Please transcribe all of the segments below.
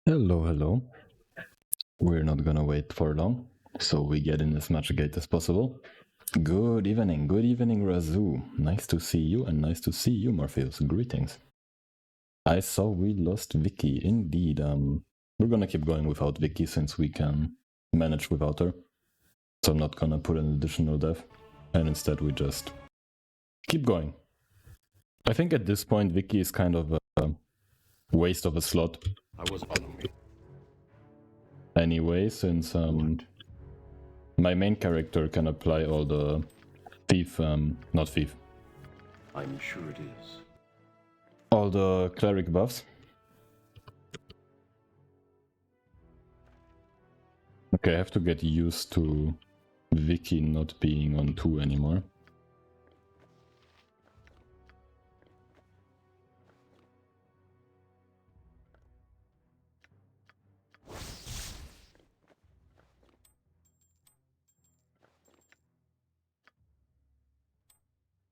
Hello, hello. We're not gonna wait for long, so we get in as much gate as possible. Good evening, Razu. Nice to see you, and nice to see you, Morpheus. Greetings. I saw we lost Vicky, indeed. We're gonna keep going without Vicky since we can manage without her. So I'm not gonna put an additional death, and instead we just keep going. I think at this point Vicky is kind of a waste of a slot. I wasn't on me. Anyway, since my main character can apply all the thief, not thief, I'm sure it is. all the cleric buffs. Okay, I have to get used to Vicky not being on 2 anymore.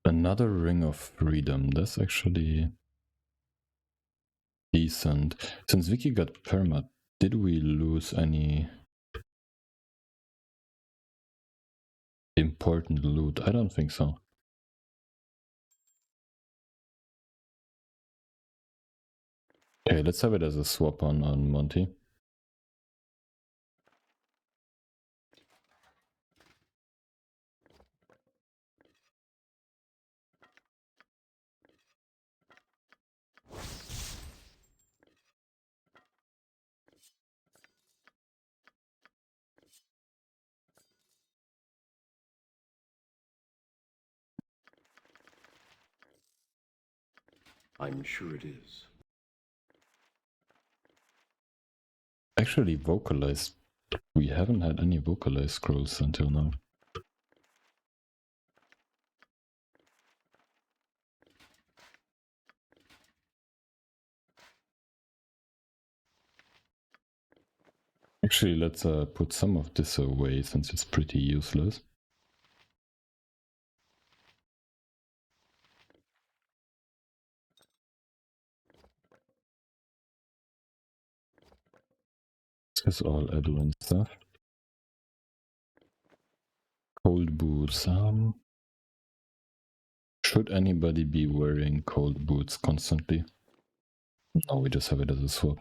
Another Ring of Freedom, that's actually decent. Since Vicky got perma, did we lose any important loot? I don't think so. Okay, let's have it as a swap on Monty. I'm sure it is. Actually, vocalized. We haven't had any vocalized scrolls until now. Actually, let's put some of this away since it's pretty useless. This is all Edwin stuff. Cold boots. Should anybody be wearing cold boots constantly? No, we just have it as a swap.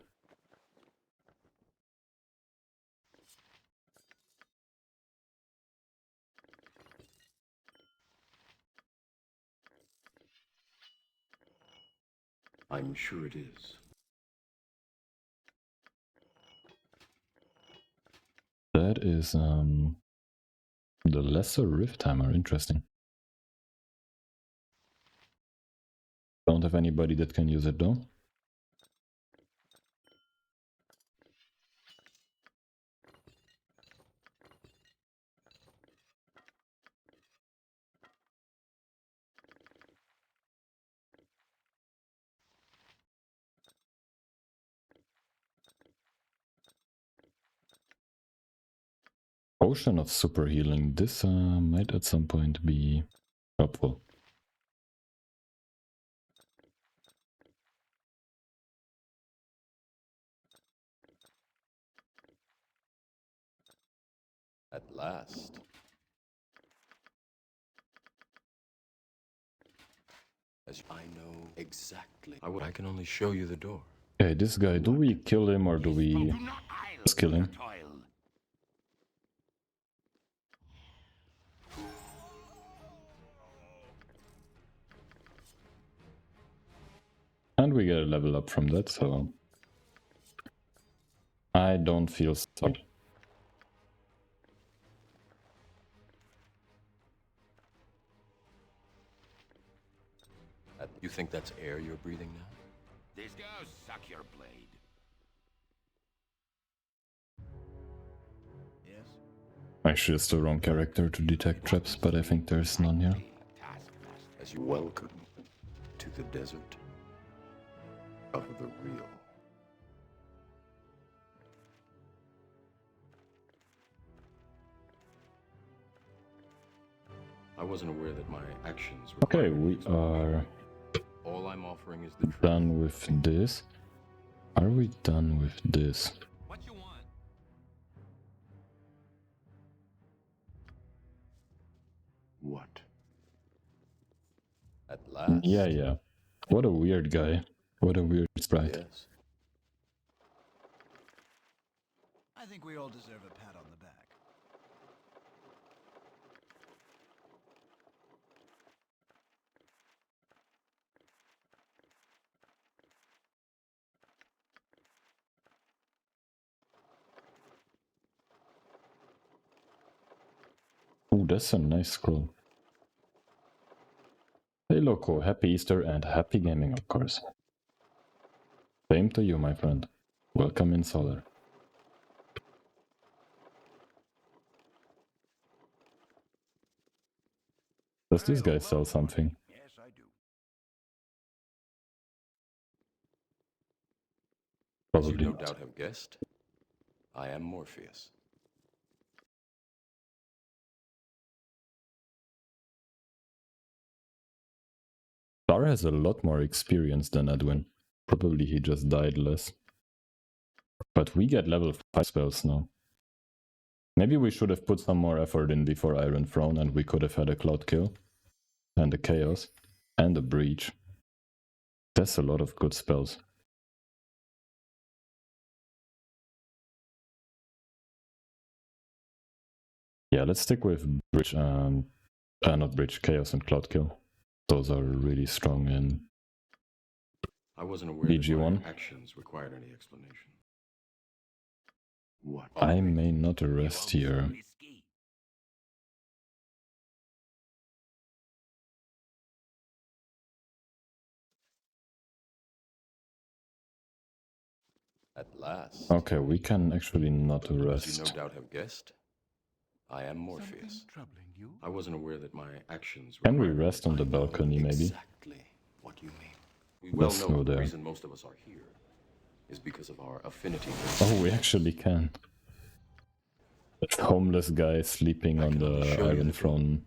I'm sure it is. That is the lesser rift hammer. Interesting. Don't have anybody that can use it though. Potion of super healing. This might at some point be helpful. At last. As I know exactly. I can only show you the door. Okay, this guy, do we kill him or do we just kill him? And we get a level up from that, so I don't feel sorry. You think that's air you're breathing now? This goes, suck your blade. Yes? Actually, it's the wrong character to detect traps, but I think there's none here. As you welcome to the desert of the real. I wasn't aware that my actions Okay, required we an explanation. are All I'm offering is the truth. done with this. Are we done with this? What you want? What? At last? Yeah. What a weird guy. What a weird sprite. Yes. I think we all deserve a pat on the back. Ooh, that's a nice scroll. Hey Loco, happy Easter and happy gaming, of course. Same to you, my friend. Welcome in Solar. Does this guy sell something? Yes, I do. As you Probably no not. doubt have guessed, I am Morpheus. Dar has a lot more experience than Edwin. Probably he just died less. But we get level 5 spells now. Maybe we should have put some more effort in before Iron Throne and we could have had a Cloud Kill. And a Chaos. And a Breach. That's a lot of good spells. Yeah, let's stick with Bridge and... not Bridge, Chaos and Cloud Kill. Those are really strong in I wasn't aware BG1. that my actions required any explanation. What? I may not rest here. Risky. At last. Okay, we can actually not As you no rest. doubt have guessed, I am Morpheus. Troubling you? I wasn't aware that my actions Can we required rest on the I know balcony, maybe? Exactly what you mean. We well Let's know go the there. reason most of us are here is because of our affinity. Oh, we actually can. That homeless guy sleeping I on can only the show you Iron the Throne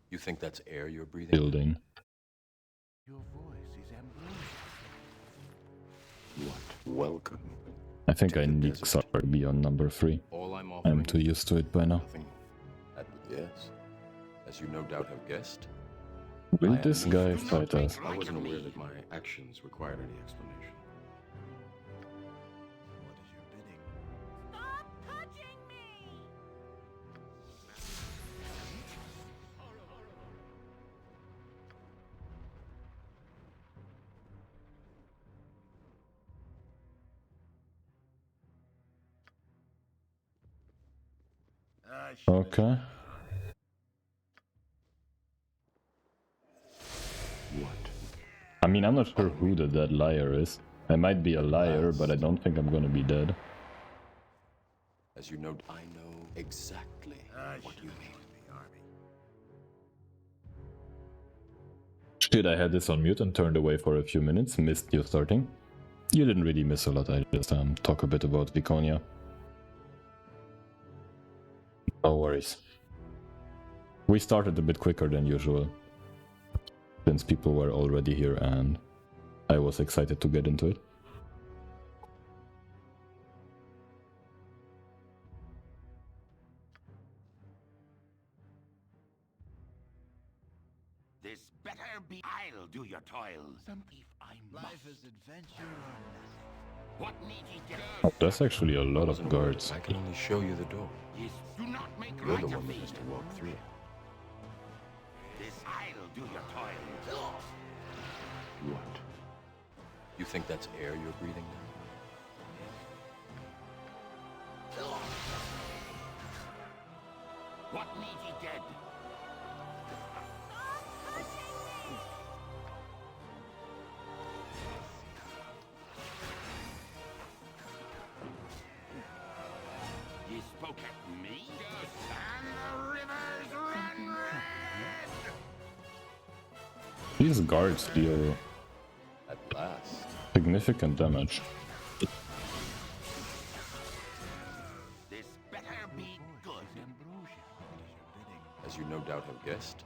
You think that's air you're breathing? building. Your voice is ambrosial. What? Welcome. I think To I the need desert. Xarg on number 3. All I'm offering I'm too is used to it by now. nothing. Yes. As you no doubt have guessed, Will I am this guy fight us? I wasn't aware that my actions required any explanation. What is your bidding? Stop touching me! Okay. What? I mean, I'm not sure who the dead liar is. I might be a liar, but I don't think I'm gonna be dead. As you know, I know exactly what you mean. Shit, I had this on mute and turned away for a few minutes, missed you starting. You didn't really miss a lot, I just talk a bit about Viconia. No worries. We started a bit quicker than usual, since people were already here and I was excited to get into it. This better be. I'll do your toils. If I Life is adventure or nothing. What need ye do? Oh, that's actually a lot of Wasn't aware guards. that I can only show you the door. Yes, do not make You're light the of one that me. has to walk through it. This I'll do your toils. What? You think that's air you're breathing now? What need ye dead? Ye spoke at me? And the rivers run red! These guards deal At last. significant damage. This better be good. Ambrosia. What is your bidding? As you no doubt have guessed,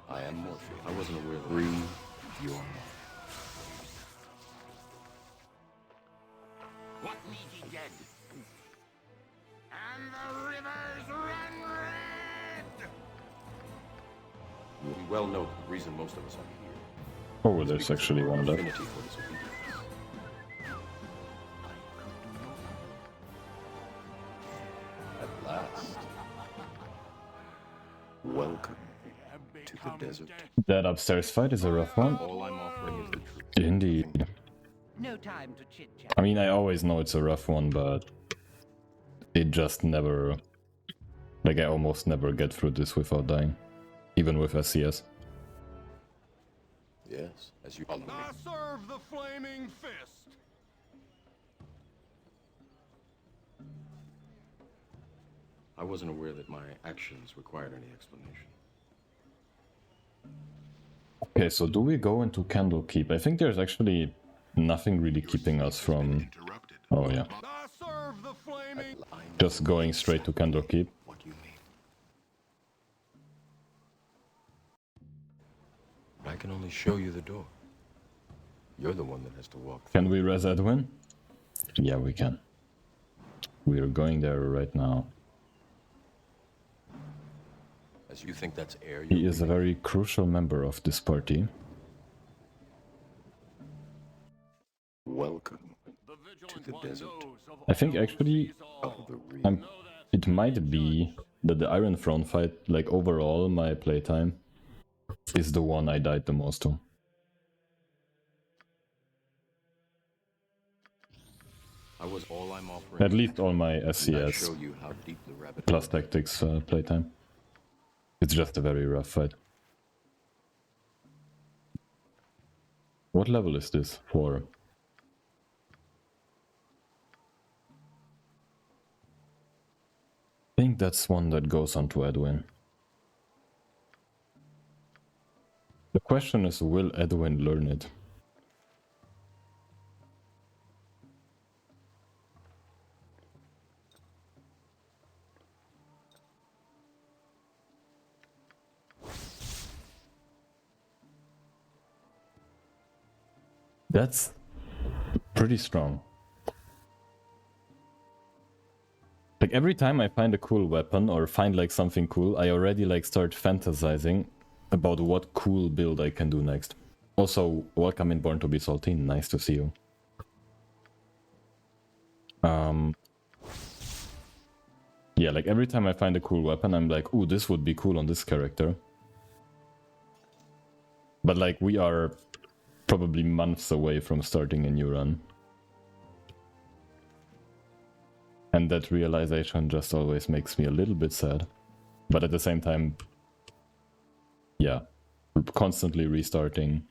I am Morpheus. I wasn't aware that. Breathe your mind. dead. And the rivers run red! We well know the reason most of us are here. Oh, there's actually one left. Affinity for this obedience. At last. Welcome to the desert. That upstairs fight is a rough one. All I'm offering is the truth. Indeed. No time to chit-chat. I mean, I always know it's a rough one, but it just never... Like, I almost never get through this without dying. Even with SCS. Yes, as you follow me. I serve the flaming fist! I wasn't aware that my actions required any explanation. Okay, so do we go into Candlekeep? I think there's actually nothing really keeping us from... Oh yeah. I serve the flaming... Just going straight to Candlekeep. What you mean? I can only show you the door. You're the one that has to walk through. Can we res Edwin? Yeah, we can. We are going there right now. As you think that's air, He you're is a very crucial member of this party. welcome The to vigilant the one desert. knows of I think all actually sees all. Of the real. I'm, it might be that the Iron Throne fight, like overall my playtime, is the one I died the most to. I was all I'm offering. At least all my And I SCS show you how deep the rabbit plus hole. tactics playtime. It's just a very rough fight. What level is this? 4. I think that's one that goes on to Edwin. The question is, will Edwin learn it? That's pretty strong. Like every time I find a cool weapon or find like something cool, I already like start fantasizing about what cool build I can do next. Also, welcome in Born to be Salty, nice to see you. Yeah, like every time I find a cool weapon, I'm like, ooh, this would be cool on this character. But like we are probably months away from starting a new run. And that realization just always makes me a little bit sad. But at the same time, yeah, constantly restarting.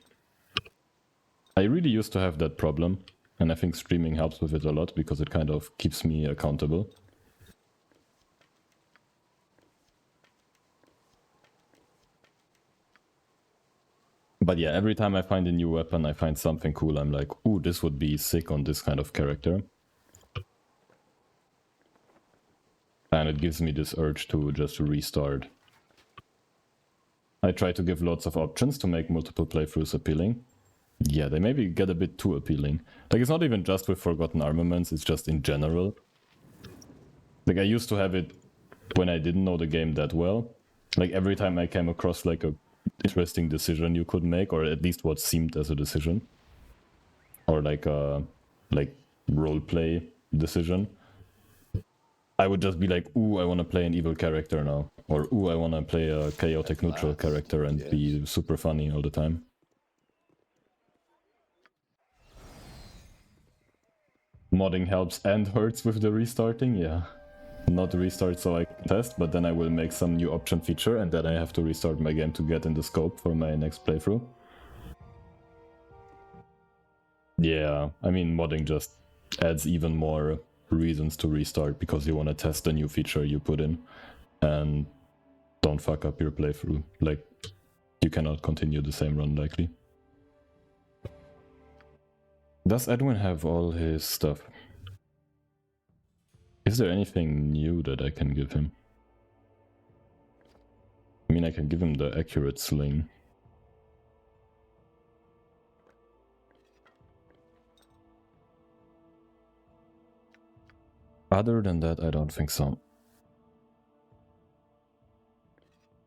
I really used to have that problem, and I think streaming helps with it a lot because it kind of keeps me accountable. But yeah, every time I find a new weapon, I find something cool, I'm like, ooh, this would be sick on this kind of character. And it gives me this urge to just restart. I try to give lots of options to make multiple playthroughs appealing. Yeah, they maybe get a bit too appealing. Like, it's not even just with Forgotten Armaments, it's just in general. Like, I used to have it when I didn't know the game that well. Like, every time I came across, like, a interesting decision you could make, or at least what seemed as a decision. Or, like, a roleplay decision. I would just be like, ooh, I want to play an evil character now. Or, ooh, I want to play a chaotic neutral character and be super funny all the time. Modding helps and hurts with the restarting, yeah. Not restart so I can test, but then I will make some new option feature and then I have to restart my game to get in the scope for my next playthrough. Yeah, I mean, modding just adds even more reasons to restart because you want to test a new feature you put in and don't fuck up your playthrough. Like, you cannot continue the same run likely. Does Edwin have all his stuff? Is there anything new that I can give him? I mean, I can give him the accurate sling. Other than that, I don't think so.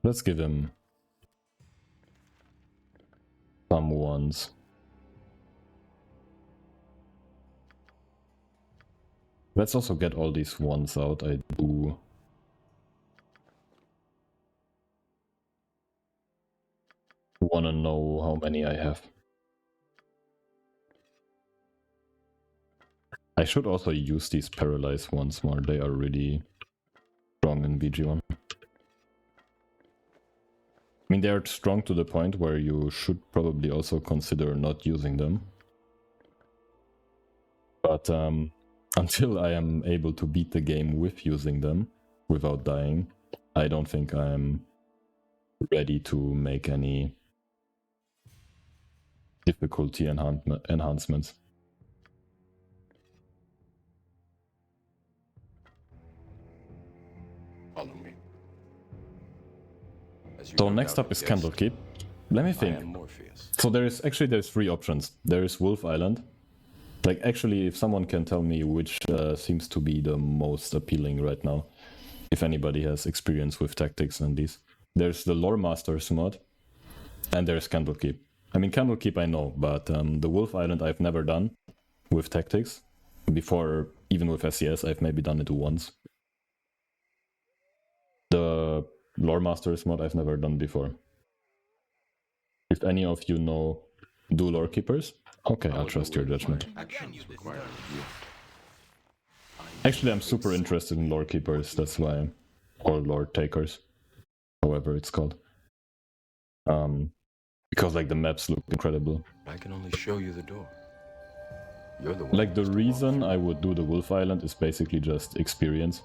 Let's give him some ones. Let's also get all these ones out. I do want to know how many I have. I should also use these paralyzed ones more. They are really strong in BG1. I mean, they are strong to the point where you should probably also consider not using them. But until I am able to beat the game with using them, without dying, I don't think I'm ready to make any difficulty enhancements. Follow me. As you So no next doubt up is have guessed, Candlekeep. Let me I think. am Morpheus. So there's 3 options. There is Wolf Island. Like, actually, if someone can tell me which seems to be the most appealing right now, if anybody has experience with tactics and these. There's the Lore Masters mod, and there's Candlekeep. I mean, Candlekeep I know, but the Wolf Island I've never done with tactics. Before, even with SCS, I've maybe done it once. The Lore Masters mod I've never done before. If any of you know do Lore Keepers, okay, I'll trust your judgment. Actions require review. Actually, I'm super interested in Lore Keepers, that's why. Or Lore Takers, however it's called. Because like the maps look incredible. I can only show you the door. You're the one. Like the who has to walk reason through. I would do the Wolf Island is basically just experience.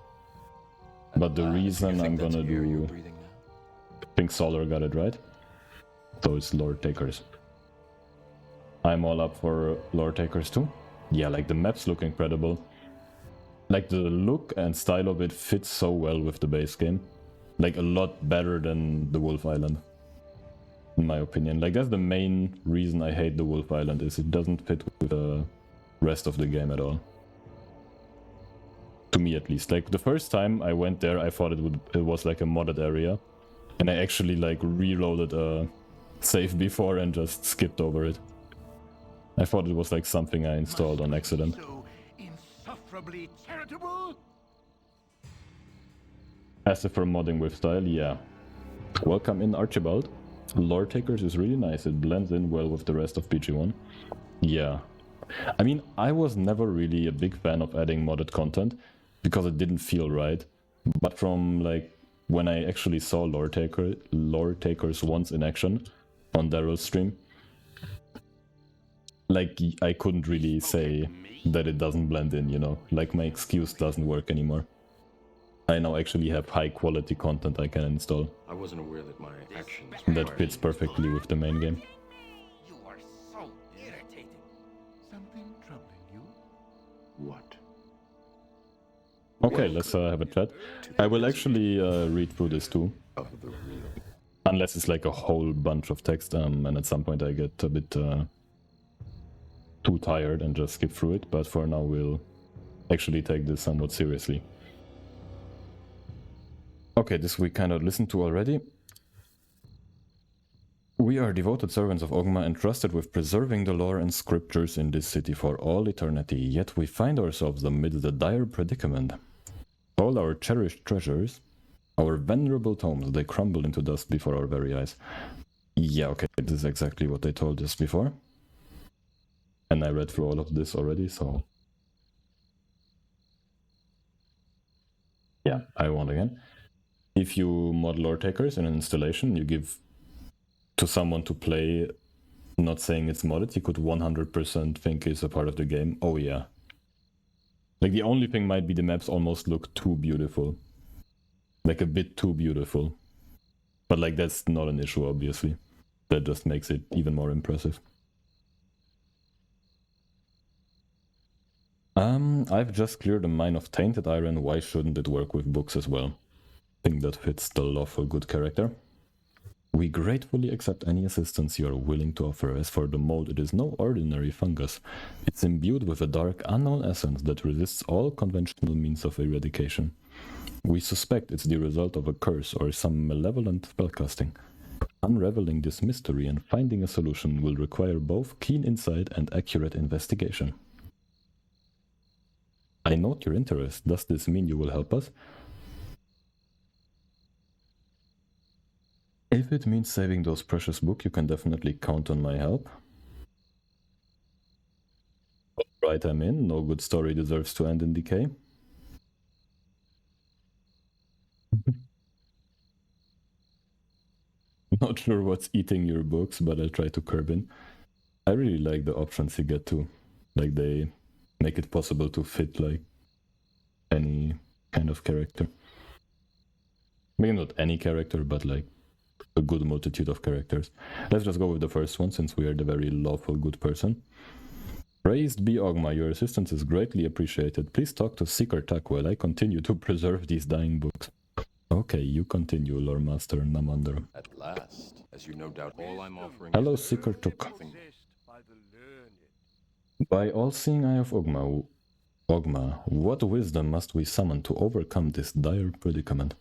But the Do you reason think I'm that's gonna air you're do... breathing now? I think Solar got it right. So it's Lore Takers. I'm all up for Lore Takers too. Yeah, like the maps look incredible. Like the look and style of it fits so well with the base game. Like a lot better than the Wolf Island. In my opinion. Like that's the main reason I hate the Wolf Island, is it doesn't fit with the rest of the game at all. To me at least. Like the first time I went there I thought it was like a modded area. And I actually like reloaded a save before and just skipped over it. I thought it was like something I installed on accident. So insufferably charitable? As if for modding with style, yeah. Welcome in, Archibald. Lore Takers is really nice, it blends in well with the rest of PG1. Yeah. I mean, I was never really a big fan of adding modded content, because it didn't feel right. But from like, when I actually saw Lore Takers once in action, on Daryl's stream, like, I couldn't really say that it doesn't blend in, you know? Like, my excuse doesn't work anymore. I now actually have high quality content I can install. I wasn't aware that my actions That required fits perfectly with the main game. You are so irritating. Something troubling you? What? Okay, let's have a chat. I will actually read through this too. Of the real. Unless it's like a whole bunch of text, and at some point I get a bit too tired and just skip through it, but for now we'll actually take this somewhat seriously. Okay, this we kind of listened to already. We are devoted servants of Ogma, entrusted with preserving the lore and scriptures in this city for all eternity, yet we find ourselves amidst a dire predicament. All our cherished treasures, our venerable tomes, they crumble into dust before our very eyes. Yeah, okay, this is exactly what they told us before. And I read through all of this already, so... yeah, I won't again. If you mod lore takers in an installation, you give to someone to play, not saying it's modded, you could 100% think it's a part of the game. Oh yeah. Like the only thing might be the maps almost look too beautiful. Like a bit too beautiful. But like that's not an issue, obviously. That just makes it even more impressive. I've just cleared a mine of tainted iron, why shouldn't it work with books as well? I think that fits the lawful good character. We gratefully accept any assistance you are willing to offer. As for the mold, it is no ordinary fungus. It's imbued with a dark, unknown essence that resists all conventional means of eradication. We suspect it's the result of a curse or some malevolent spellcasting. Unraveling this mystery and finding a solution will require both keen insight and accurate investigation. I note your interest. Does this mean you will help us? If it means saving those precious books, you can definitely count on my help. Right, I'm in. No good story deserves to end in decay. Not sure what's eating your books, but I'll try to curb it. I really like the options you get too. Like, they make it possible to fit like any kind of character. Maybe not any character, but like a good multitude of characters. Let's just go with the first one, since we are the very lawful good person. Praised be Ogma, your assistance is greatly appreciated. Please talk to Seeker Tak while I continue to preserve these dying books. Okay, you continue, Lore Master Namander. At last, as you no doubt, all I'm offering. Hello, Seeker Tak. Possessed by the learned. By all-seeing eye of Ogma, what wisdom must we summon to overcome this dire predicament?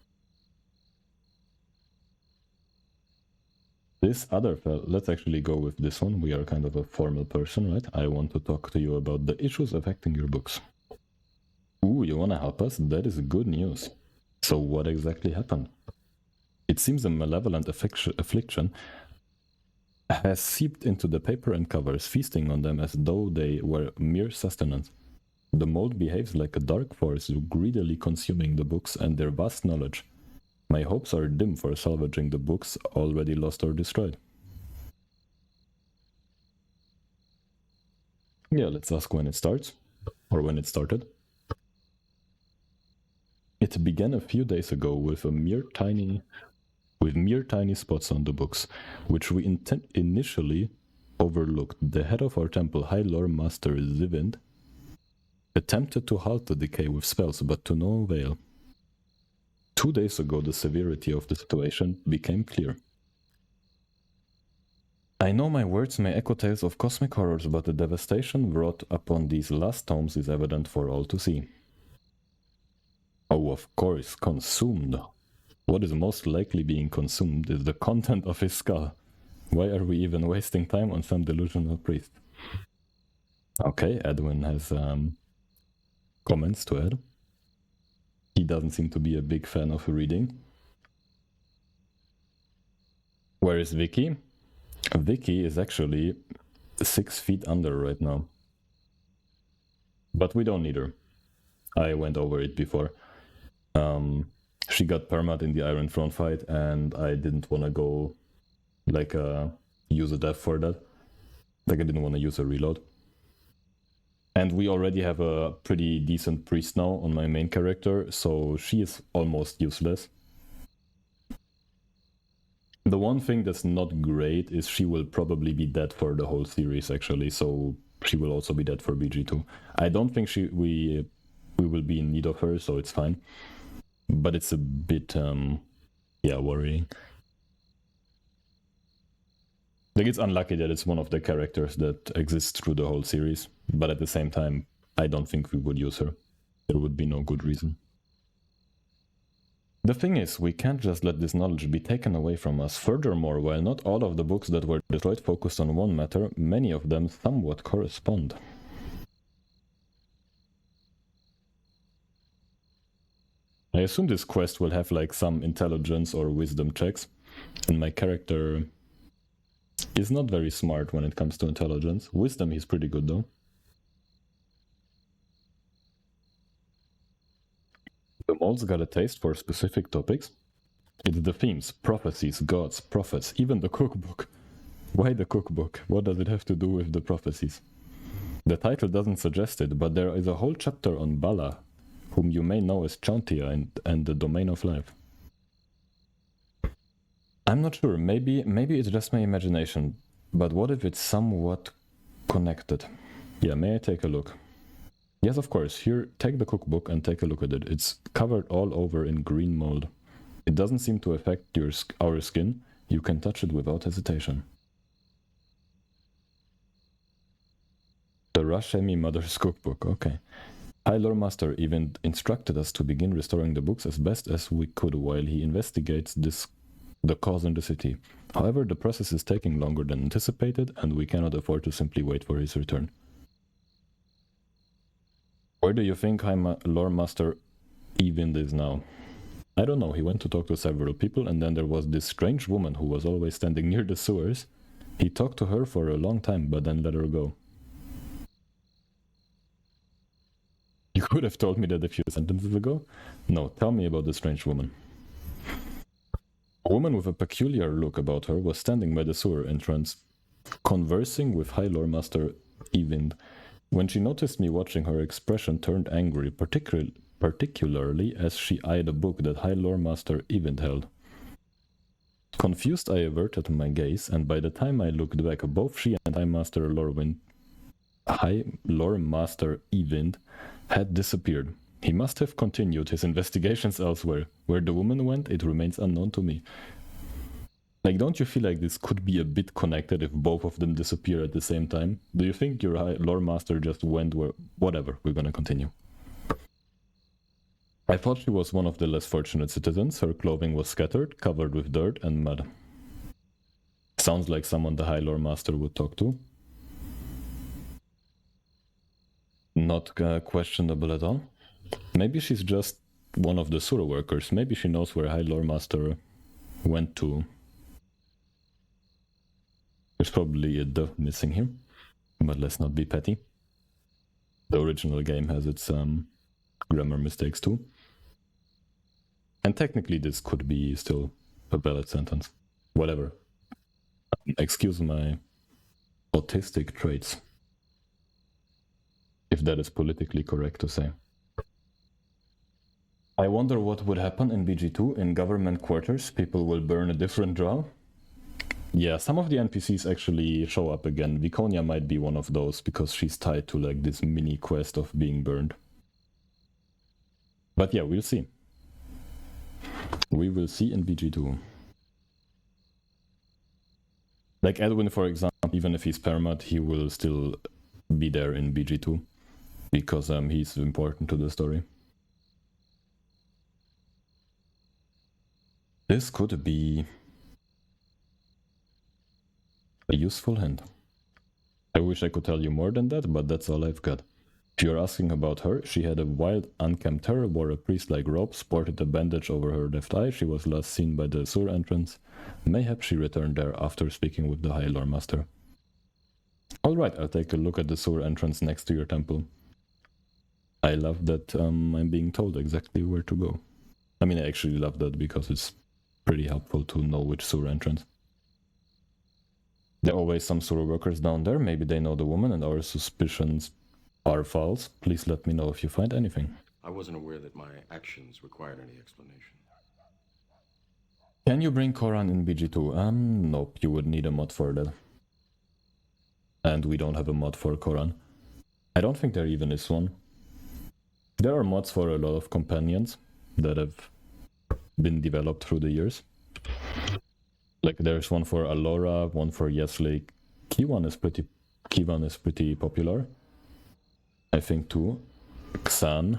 This other fellow, let's actually go with this one. We are kind of a formal person, right? I want to talk to you about the issues affecting your books. Ooh, you wanna help us? That is good news. So what exactly happened? It seems a malevolent affliction has seeped into the paper and covers, feasting on them as though they were mere sustenance. The mold behaves like a dark force, greedily consuming the books and their vast knowledge. My hopes are dim for salvaging the books already lost or destroyed. Yeah, let's ask when it starts, or when it started. It began a few days ago with mere tiny spots on the books, which we initially overlooked. The head of our temple, High Lore Master Zivind, attempted to halt the decay with spells, but to no avail. 2 days ago, the severity of the situation became clear. I know my words may echo tales of cosmic horrors, but the devastation brought upon these last tomes is evident for all to see. Oh, of course, consumed. What is most likely being consumed is the content of his skull. Why are we even wasting time on some delusional priest? Okay, Edwin has comments to add. He doesn't seem to be a big fan of reading. Where is Vicky? Vicky is actually 6 feet under right now. But we don't need her. I went over it before. She got permat in the Iron Throne fight, and I didn't want to go like use a death for that. Like, I didn't want to use a reload. And we already have a pretty decent priest now on my main character, so she is almost useless. The one thing that's not great is she will probably be dead for the whole series, actually, so she will also be dead for BG2. I don't think we will be in need of her, so it's fine. But it's a bit, worrying. Like, it's unlucky that it's one of the characters that exists through the whole series, but at the same time, I don't think we would use her. There would be no good reason. The thing is, we can't just let this knowledge be taken away from us. Furthermore, while not all of the books that were destroyed focused on one matter, many of them somewhat correspond. I assume this quest will have like some intelligence or wisdom checks, and my character is not very smart when it comes to intelligence. Wisdom, he's pretty good though. The mold's got a taste for specific topics. It's the themes, prophecies, gods, prophets, even the cookbook. Why the cookbook? What does it have to do with the prophecies? The title doesn't suggest it, but there is a whole chapter on Bala, whom you may know as Chauntea and the Domain of Life. I'm not sure, maybe it's just my imagination, but what if it's somewhat connected? Yeah, may I take a look? Yes, of course. Here, take the cookbook and take a look at it. It's covered all over in green mold. It doesn't seem to affect our skin. You can touch it without hesitation. The Rashemi Mother's Cookbook, okay. High Lore Master even instructed us to begin restoring the books as best as we could while he investigates the cause in the city. However, the process is taking longer than anticipated, and we cannot afford to simply wait for his return. Where do you think High Lore Master Evind is now? I don't know, he went to talk to several people, and then there was this strange woman who was always standing near the sewers. He talked to her for a long time, but then let her go. You could have told me that a few sentences ago. No, tell me about the strange woman. A woman with a peculiar look about her was standing by the sewer entrance, conversing with High Lore Master Evind. When she noticed me watching, her expression turned angry, particularly as she eyed a book that High Lore Master Evind held. Confused, I averted my gaze, and by the time I looked back, both she and High Lore Master Evind had disappeared. He must have continued his investigations elsewhere. Where the woman went, it remains unknown to me. Like, don't you feel like this could be a bit connected if both of them disappear at the same time? Do you think your High Lore Master just went where... Whatever, we're gonna continue. I thought she was one of the less fortunate citizens. Her clothing was scattered, covered with dirt and mud. Sounds like someone the High Lore Master would talk to. Not questionable at all. Maybe she's just one of the sewer workers. Maybe she knows where High Lore Master went to. There's probably a "the" missing here, but let's not be petty. The original game has its grammar mistakes too. And technically this could be still a valid sentence. Whatever. Excuse my autistic traits. If that is politically correct to say. I wonder what would happen in BG2. In government quarters, people will burn a different drow. Yeah, some of the NPCs actually show up again. Viconia might be one of those, because she's tied to like this mini quest of being burned. But yeah, we'll see. We will see in BG2. Like Edwin, for example, even if he's permat, he will still be there in BG2. Because he's important to the story. This could be a useful hint. I wish I could tell you more than that, but that's all I've got. If you're asking about her, she had a wild, unkempt hair, wore a priest-like robe, sported a bandage over her left eye. She was last seen by the sewer entrance. Mayhap she returned there after speaking with the High Lore Master. Alright, I'll take a look at the sewer entrance next to your temple. I love that I'm being told exactly where to go. I mean, I actually love that because it's pretty helpful to know which sewer entrance. There are always some sewer workers down there. Maybe they know the woman and our suspicions are false. Please let me know if you find anything. I wasn't aware that my actions required any explanation. Can you bring Koran in BG2? Nope, you would need a mod for that. And we don't have a mod for Koran. I don't think there even is one. There are mods for a lot of companions that have been developed through the years. Like there's one for Alora, one for Yeslake. Kivan is pretty popular. I think too. Xan.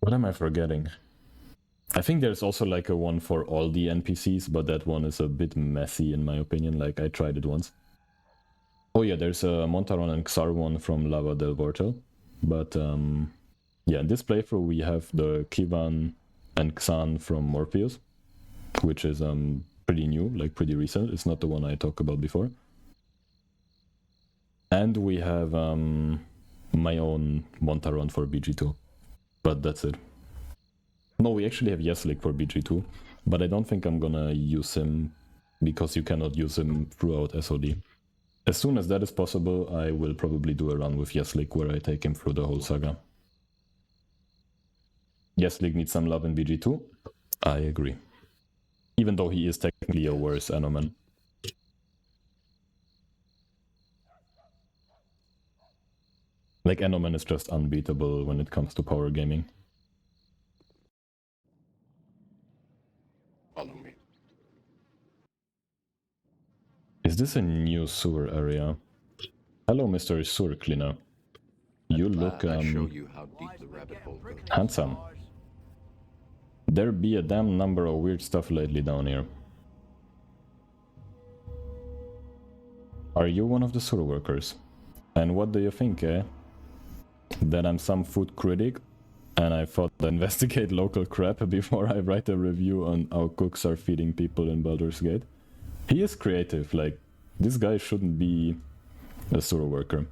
What am I forgetting? I think there's also like a one for all the NPCs, but that one is a bit messy in my opinion. Like I tried it once. Oh yeah, there's a Montaron and Xar one from Lava del Vortel. But yeah, in this playthrough we have the Kivan and Xan from Morpheus, which is pretty new, like pretty recent. It's not the one I talked about before. And we have my own Montaron for BG2, but that's it. No, we actually have Yeslik for BG2, but I don't think I'm gonna use him because you cannot use him throughout SOD. As soon as that is possible, I will probably do a run with Yeslik where I take him through the whole saga. Yeslik needs some love in BG2. I agree. Even though he is technically a worse Anoman. Like Anoman is just unbeatable when it comes to power gaming. Follow me. Is this a new sewer area? Hello, Mr. Sewer Cleaner. You look, I show you how deep the rabbit hole goes. handsome. There be a damn number of weird stuff lately down here. Are you one of the sewer workers? And what do you think, eh? That I'm some food critic? And I thought I'd investigate local crap before I write a review on how cooks are feeding people in Baldur's Gate? He is creative, like, this guy shouldn't be a sewer worker.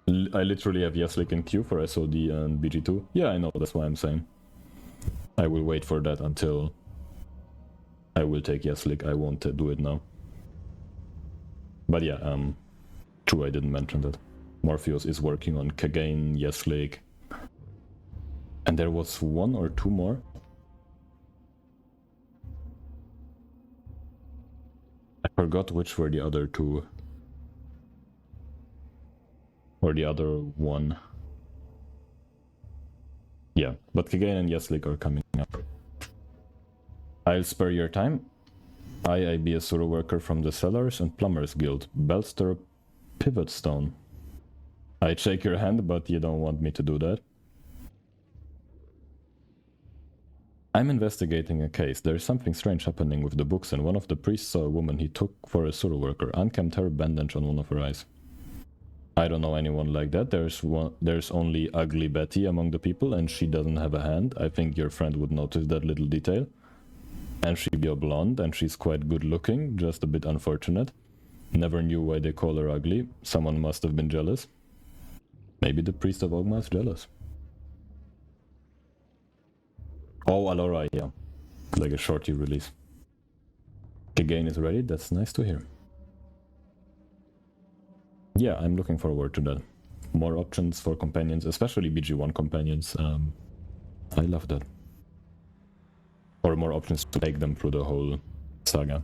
I literally have Yeslik in queue for SOD and BG2. Yeah, I know, that's why I'm saying. I will wait for that until I will take Yeslik. I won't do it now. But yeah, true, I didn't mention that. Morpheus is working on Kagain, Yeslik. And there was one or two more. I forgot which were the other two. Or the other one. Yeah, but Kagain and Yeslik are coming up. I'll spare your time. I be a sewer worker from the Cellars and Plumbers Guild. Baldur Pivot Stone. I shake your hand, but you don't want me to do that. I'm investigating a case. There's something strange happening with the books, and one of the priests saw a woman he took for a sewer worker. Unkempt hair, bandage on one of her eyes. I don't know anyone like that. There's only Ugly Betty among the people, and she doesn't have a hand. I think your friend would notice that little detail. And she be a blonde, and she's quite good looking, just a bit unfortunate. Never knew why they call her ugly. Someone must have been jealous. Maybe the priest of Ogma is jealous. Oh, Alora, yeah. Like a shorty release. Kagain is ready, that's nice to hear. Yeah, I'm looking forward to that. More options for companions, especially BG1 companions. I love that. Or more options to take them through the whole saga.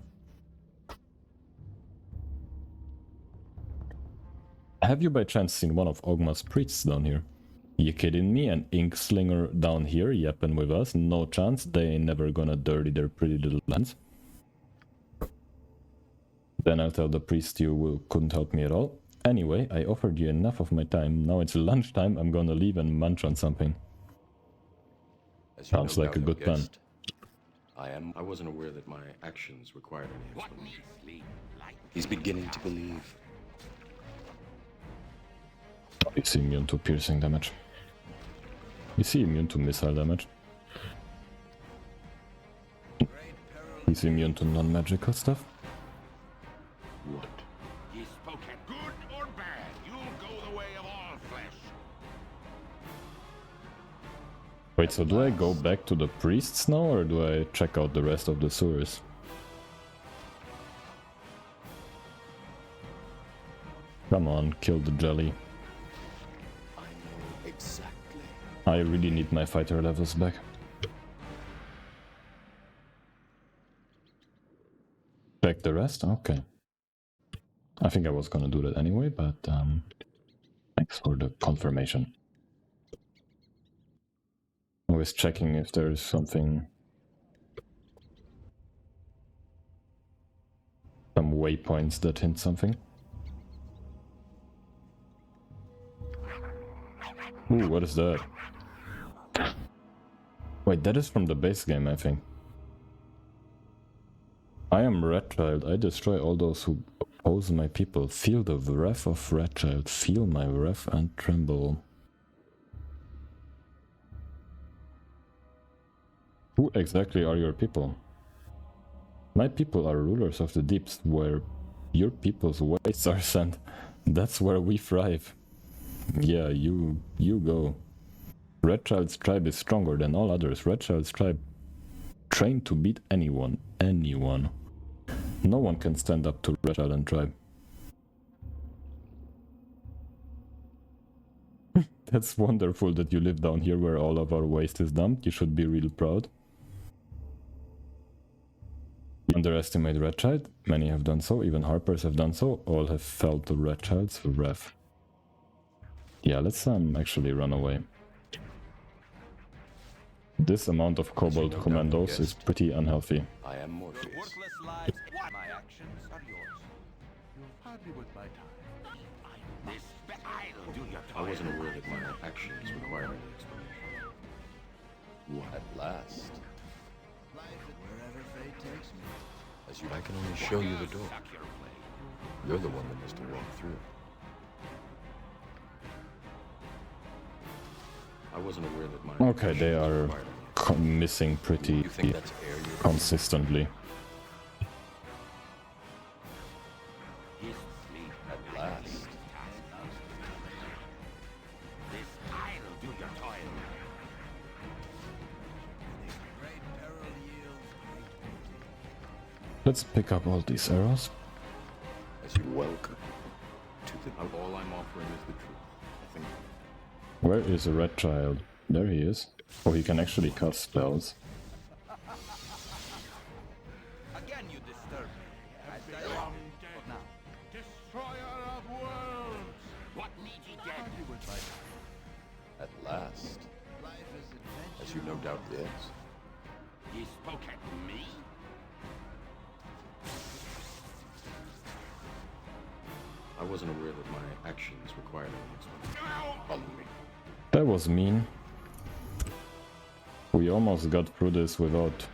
Have you by chance seen one of Ogma's priests down here? You kidding me? An ink slinger down here yapping with us? No chance, they ain't never gonna dirty their pretty little hands. Then I'll tell the priest you couldn't help me at all. Anyway, I offered you enough of my time. Now it's lunchtime, I'm gonna leave and munch on something. As you Sounds no like a doubt good have plan. guessed, I wasn't aware that my actions required any explanation. He's beginning to believe. Is he immune to piercing damage? Is he immune to missile damage? He's immune to non-magical stuff? What? Ye spoken. Good or bad, you'll go the way of all flesh. Wait, so do I go back to the priests now, or do I check out the rest of the sewers? Come on, kill the jelly. I know exactly. I really need my fighter levels back. Check the rest? Okay. I think I was gonna do that anyway, but thanks for the confirmation. I was checking if there's something... some waypoints that hint something. Ooh, what is that? Wait, that is from the base game, I think. I am Redchild. I destroy all those who oppose my people. Feel the wrath of Redchild. Feel my wrath and tremble. Who exactly are your people? My people are rulers of the deeps, where your people's ways are sent. That's where we thrive. Yeah, you go. Redchild's tribe is stronger than all others. Redchild's tribe trained to beat anyone. No one can stand up to Redchild and tribe. That's wonderful that you live down here where all of our waste is dumped. You should be real proud. You underestimate Redchild? Many have done so, even Harpers have done so. All have felt the Redchild's wrath. Yeah, let's actually run away. This amount of Kobold no doubt commandos is guessed. pretty unhealthy. I am Morpheus. Worthless lives. What? My actions are yours. You're hardly worth my time. I'll do your I wasn't aware that my actions required any explanation. At last. Life is wherever fate takes me. As you, I can only show you the door. You're the one that has to walk through. I wasn't aware that my Okay, they actions are required any missing pretty You think that's air you're consistently. at last? I'll do your toil. Great peril yields great booty. Let's pick up all these arrows. As you welcome to the all I'm offering is the truth. Nothing more. Where is a red child? There he is. Oh, he can actually cast spells. Again, you disturb me. I stay on now. Destroyer of worlds! What need ye dead? Hardly worth my time. At last, Life is adventure. as you no doubt guess. Ye spoke at me? I wasn't aware that my actions required any explanation. Follow me. That was mean. We almost got through this without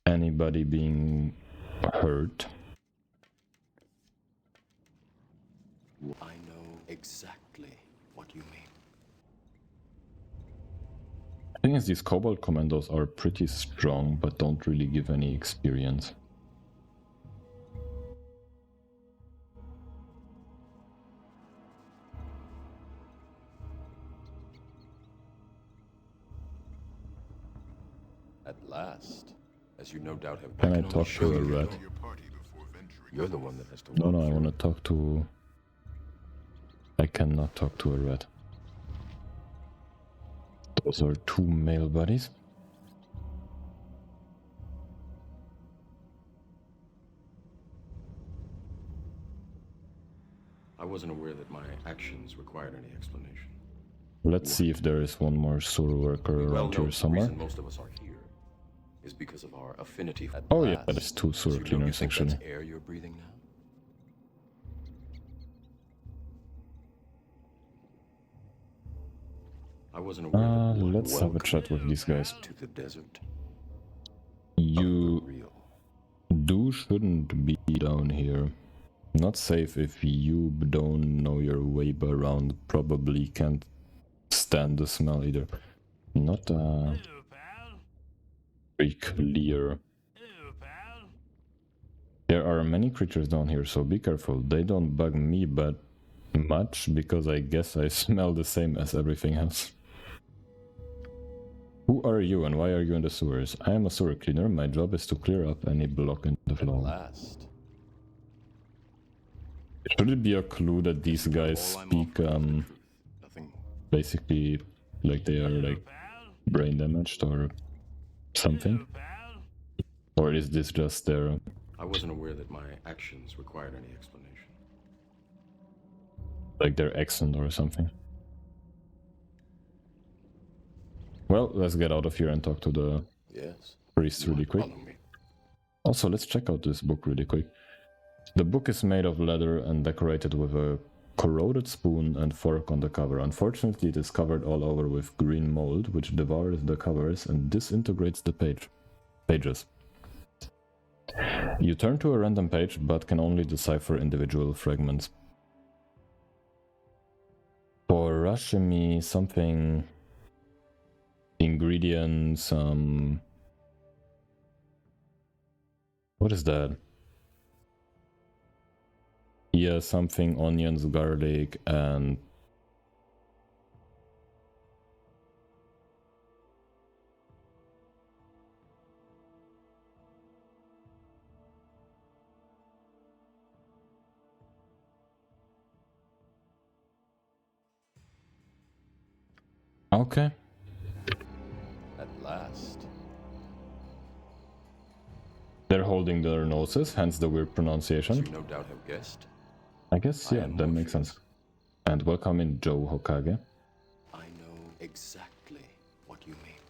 anybody being hurt. I know exactly what you mean. The thing is, these Kobold commandos are pretty strong, but don't really give any experience. At last, as you no doubt have. Can I only talk show to a you the rat? door. Your party before venturing. You're the one that has to. No, walk no, I through. want to talk to... I cannot talk to a rat. Those are two male buddies. I wasn't aware that my actions required any explanation. Let's see if there is one more sewer worker We well around know here the somewhere. reason most of us are here is because of our affinity. At Oh yeah, last, that is two as sewer you know, cleaners you think actually. that's air you're breathing now. I wasn't aware that one Let's have a welcome chat with these guys. to the desert. You Real. shouldn't be down here. Not safe if you don't know your way around. Probably can't stand the smell either. Not Hello, pal. very clear. Hello, pal. There are many creatures down here, so be careful. They don't bug me, but much, because I guess I smell the same as everything else. Who are you and why are you in the sewers? I am a sewer cleaner. My job is to clear up any block in the At floor. last. Should it be a clue that these guys All I'm speak offering is the truth. Nothing more. basically like they are like Pal. brain damaged or something? Hello, pal. Or is this just their... I wasn't aware that my actions required any explanation. like their accent or something? Well, let's get out of here and talk to the Yes. priest really quick. Follow me. Also, let's check out this book really quick. The book is made of leather and decorated with a corroded spoon and fork on the cover. Unfortunately, it is covered all over with green mold, which devours the covers and disintegrates the pages. You turn to a random page, but can only decipher individual fragments. For Rashimi, something... ingredients, what is that? Yeah, something onions, garlic, and okay. At last. They're holding their noses, hence the weird As pronunciation. you no doubt have guessed. I guess, I yeah, am that makes Morpheus. sense. And welcome in, Joe Hokage. I know exactly what you mean.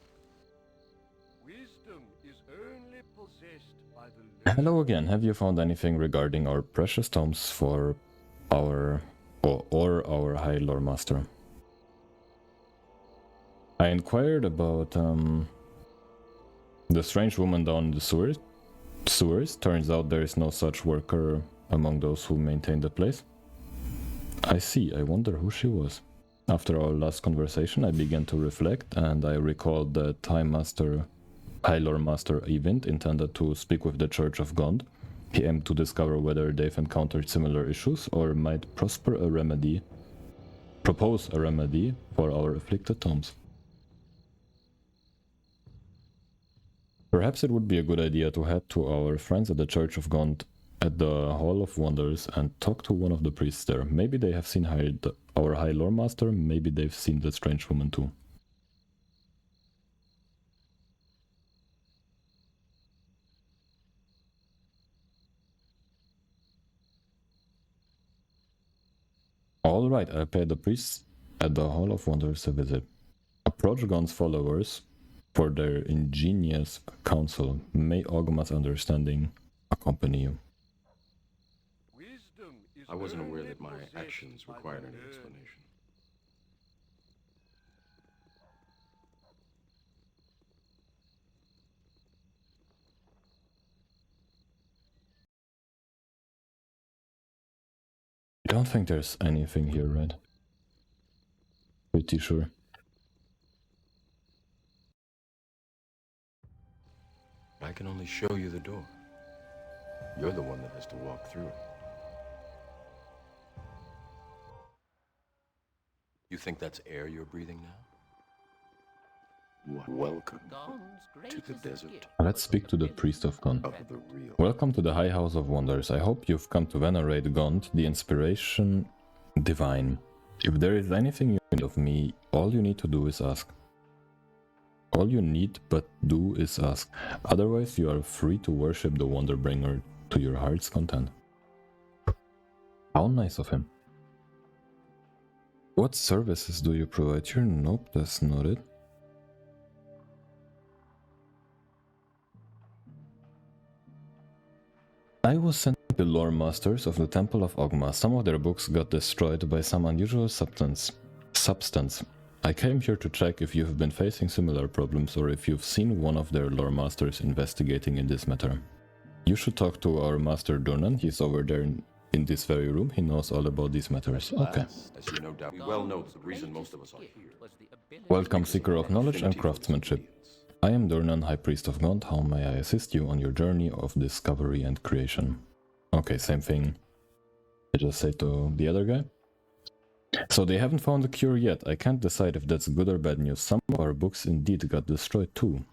Wisdom is only possessed by the Hello again. Have you found anything regarding our precious tomes for our or our High Lore Master? I inquired about the strange woman down in the sewers. Turns out there is no such worker among those who maintain the place. I see. I wonder who she was. After our last conversation, I began to reflect, and I recalled the High Lore Master event intended to speak with the Church of Gond. He aimed to discover whether they've encountered similar issues or might propose a remedy for our afflicted tomes. Perhaps it would be a good idea to head to our friends at the Church of Gond at the Hall of Wonders and talk to one of the priests there. Maybe they have seen our High Lore Master, maybe they've seen the strange woman too. Alright, I'll pay the priests at the Hall of Wonders a visit. Approach Gond's followers for their ingenious counsel. May Ogma's understanding accompany you. wisdom is I wasn't aware only that my possessed actions by the required any learned. explanation. I don't think there's anything here, right? Pretty sure. I can only show you the door. You're the one that has to walk through it. You think that's air you're breathing now? Welcome to the desert Let's speak to the priest of Gond. of the real. Welcome to the High House of Wonders. I hope you've come to venerate Gond, the inspiration divine. If there is anything you need of me, all you need to do is ask. All you need but do is ask. Otherwise, you are free to worship the Wonderbringer to your heart's content. How nice of him. What services do you provide here? Nope, that's not it. I was sent to the lore masters of the Temple of Ogma. Some of their books got destroyed by some unusual substance. I came here to check if you've been facing similar problems or if you've seen one of their lore masters investigating in this matter. You should talk to our master Durnan. He's over there in this very room. He knows all about these matters. Okay. As you no doubt well know, the reason most of us are here. Welcome, seeker of knowledge and craftsmanship. I am Durnan, High Priest of Gond. How may I assist you on your journey of discovery and creation? Okay, same thing I just said to the other guy. So they haven't found a cure yet. I can't decide if that's good or bad news. Some of our books indeed got destroyed too.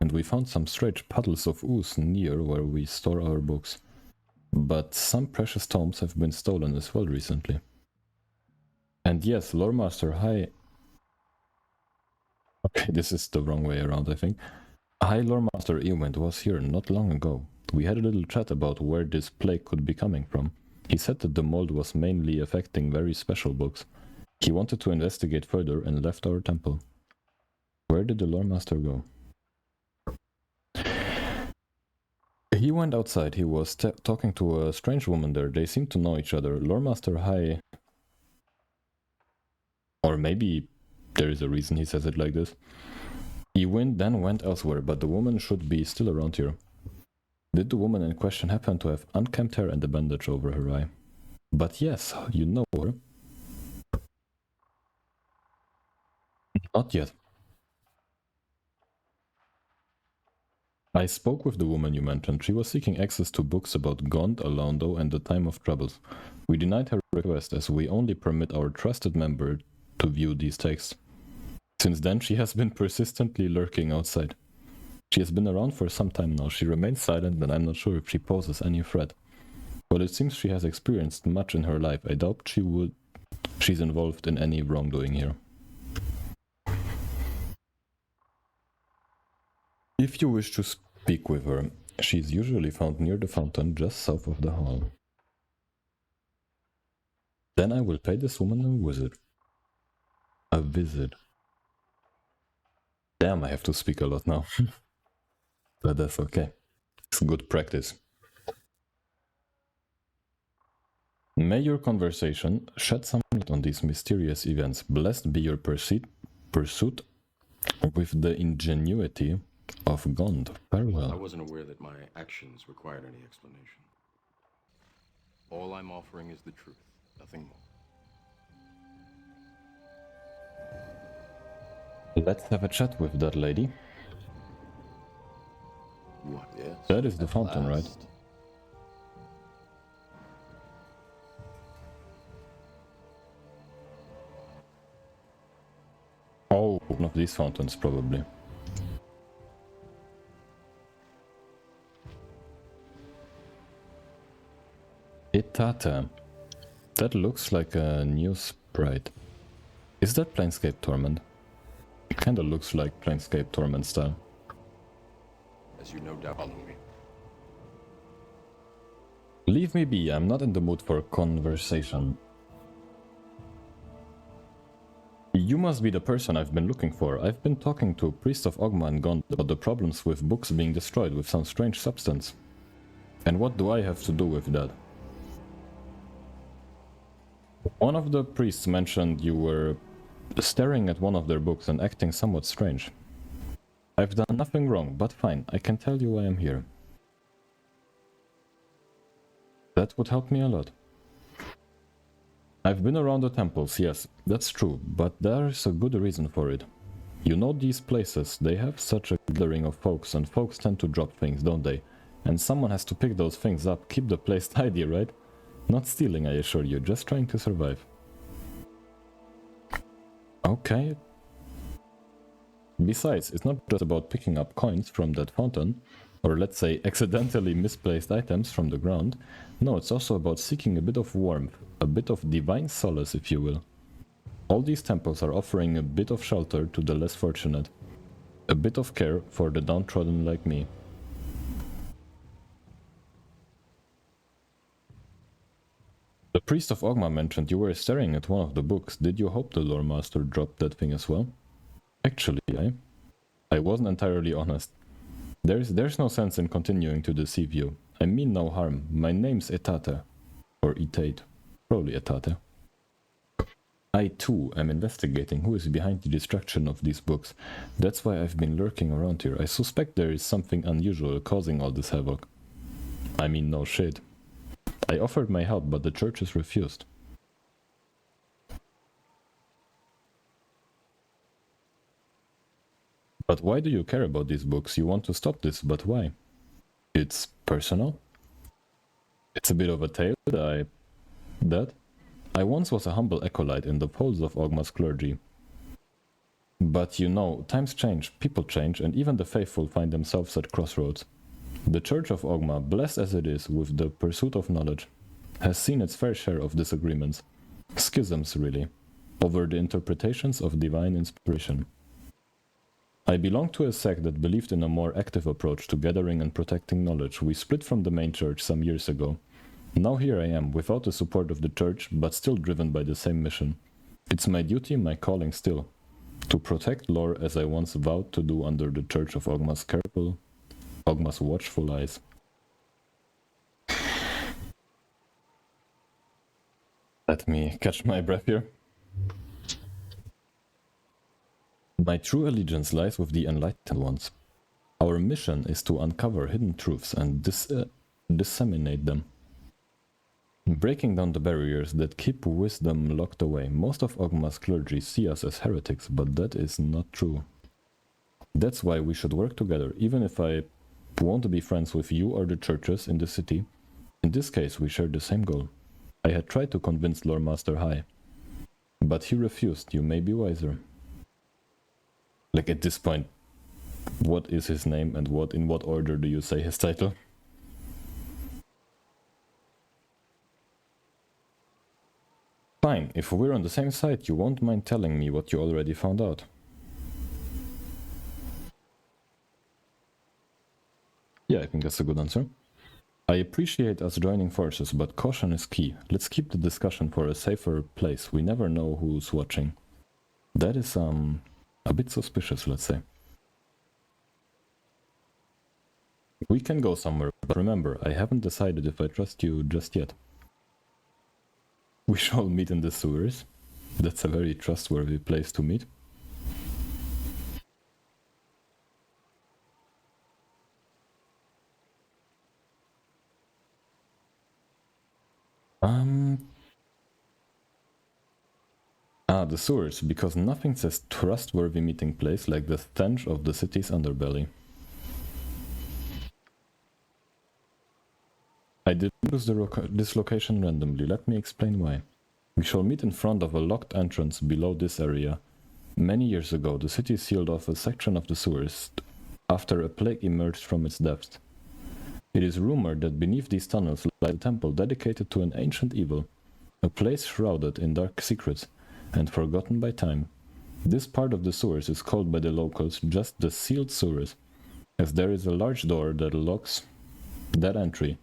And we found some strange puddles of ooze near where we store our books. But some precious tomes have been stolen as well recently. And yes, Lore Master High... Okay, this is the wrong way around, I think. High Lore Master Ewent was here not long ago. We had a little chat about where this plague could be coming from. He said that the mold was mainly affecting very special books. He wanted to investigate further and left our temple. Where did the Lore Master go? He went outside. He was talking to a strange woman there. They seemed to know each other. Lore Master High... Or maybe there is a reason he says it like this. He then went elsewhere, but the woman should be still around here. Did the woman in question happen to have unkempt hair and a bandage over her eye? But yes, you know her. Not yet. I spoke with the woman you mentioned. She was seeking access to books about Gond, Alondo, and the Time of Troubles. We denied her request as we only permit our trusted member to view these texts. Since then, she has been persistently lurking outside. She has been around for some time now. She remains silent, and I'm not sure if she poses any threat. But it seems she has experienced much in her life. I doubt she's involved in any wrongdoing here. If you wish to speak with her, she is usually found near the fountain just south of the hall. Then I will pay this woman a wizard. A visit. Damn, I have to speak a lot now. But that's okay. It's good practice. May your conversation shed some light on these mysterious events. Blessed be your pursuit with the ingenuity of Gond. I Farewell. wasn't aware that my actions required any explanation. All I'm offering is the truth, nothing more. Let's have a chat with that lady. What? Yes. That is the at fountain, right? last. Oh, one of these fountains, probably. Itata. That looks like a new sprite. Is that Planescape Torment? It kinda looks like Planescape Torment style. As you no doubt follow me. Leave me be, I'm not in the mood for conversation. You must be the person I've been looking for. I've been talking to Priest of Ogma and Gond about the problems with books being destroyed with some strange substance. And what do I have to do with that? One of the priests mentioned you were staring at one of their books and acting somewhat strange. I've done nothing wrong, but fine, I can tell you why I'm here. That would help me a lot. I've been around the temples, yes, that's true, but there's a good reason for it. You know these places, they have such a gathering of folks, and folks tend to drop things, don't they? And someone has to pick those things up, keep the place tidy, right? Not stealing, I assure you, just trying to survive. Okay. Besides, it's not just about picking up coins from that fountain, or let's say accidentally misplaced items from the ground. No, it's also about seeking a bit of warmth, a bit of divine solace, if you will. All these temples are offering a bit of shelter to the less fortunate, a bit of care for the downtrodden like me. The priest of Ogma mentioned you were staring at one of the books. Did you hope the lore master dropped that thing as well? Actually, I wasn't entirely honest. There's no sense in continuing to deceive you. I mean no harm. My name's Etate. Or Etate. Probably Etate. I too am investigating who is behind the destruction of these books. That's why I've been lurking around here. I suspect there is something unusual causing all this havoc. I mean no shit. I offered my help, but the churches refused. But why do you care about these books? You want to stop this, but why? It's personal? It's a bit of a tale that I once was a humble acolyte in the folds of Ogma's clergy. But you know, times change, people change, and even the faithful find themselves at crossroads. The Church of Ogma, blessed as it is with the pursuit of knowledge, has seen its fair share of disagreements, schisms really, over the interpretations of divine inspiration. I belonged to a sect that believed in a more active approach to gathering and protecting knowledge. We split from the main church some years ago. Now here I am, without the support of the church, but still driven by the same mission. It's my duty, my calling still, to protect lore as I once vowed to do under the Church of Ogma's watchful eyes. Let me catch my breath here. My true allegiance lies with the enlightened ones. Our mission is to uncover hidden truths and disseminate them, breaking down the barriers that keep wisdom locked away. Most of Ogma's clergy see us as heretics, but that is not true. That's why we should work together, even if I won't be friends with you or the churches in the city. In this case, we share the same goal. I had tried to convince Lore Master High, but he refused. You may be wiser. Like at this point, what is his name and in what order do you say his title? Fine, if we're on the same side, you won't mind telling me what you already found out. Yeah, I think that's a good answer. I appreciate us joining forces, but caution is key. Let's keep the discussion for a safer place. We never know who's watching. That is, a bit suspicious, let's say. We can go somewhere, but remember, I haven't decided if I trust you just yet. We shall meet in the sewers. That's a very trustworthy place to meet. The sewers, because nothing says trustworthy meeting place like the stench of the city's underbelly. I didn't choose this location randomly, let me explain why. We shall meet in front of a locked entrance below this area. Many years ago, the city sealed off a section of the sewers after a plague emerged from its depths. It is rumored that beneath these tunnels lies a temple dedicated to an ancient evil, a place shrouded in dark secrets and forgotten by time. This part of the sewers is called by the locals just the sealed sewers, as there is a large door that locks that entry.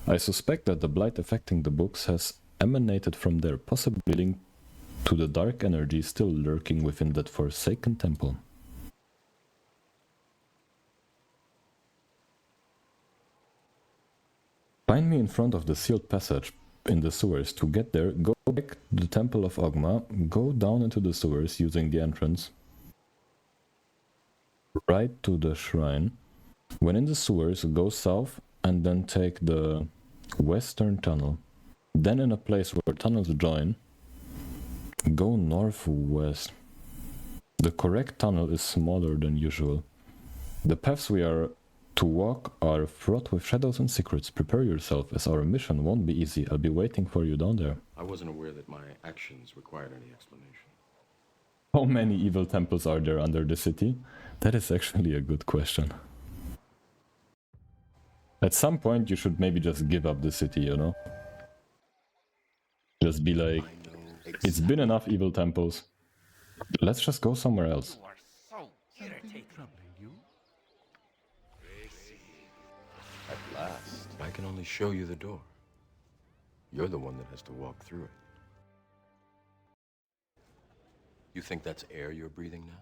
I suspect that the blight affecting the books has emanated from there, possibly linked to the dark energy still lurking within that forsaken temple. Find me in front of the sealed passage in the sewers. To get there, go back to the Temple of Ogma, go down into the sewers using the entrance, right to the shrine. When in the sewers, go south and then take the western tunnel. Then in a place where tunnels join, go northwest. The correct tunnel is smaller than usual. The paths we are to walk are fraught with shadows and secrets. Prepare yourself, as our mission won't be easy. I'll be waiting for you down there. I wasn't aware that my actions required any explanation. How many evil temples are there under the city? That is actually a good question. At some point you should maybe just give up the city, you know? Just be like, it's been enough evil temples. Let's just go somewhere else. You are so irritating. Troubling you? At last, I can only show you the door. You're the one that has to walk through it. You think that's air you're breathing now?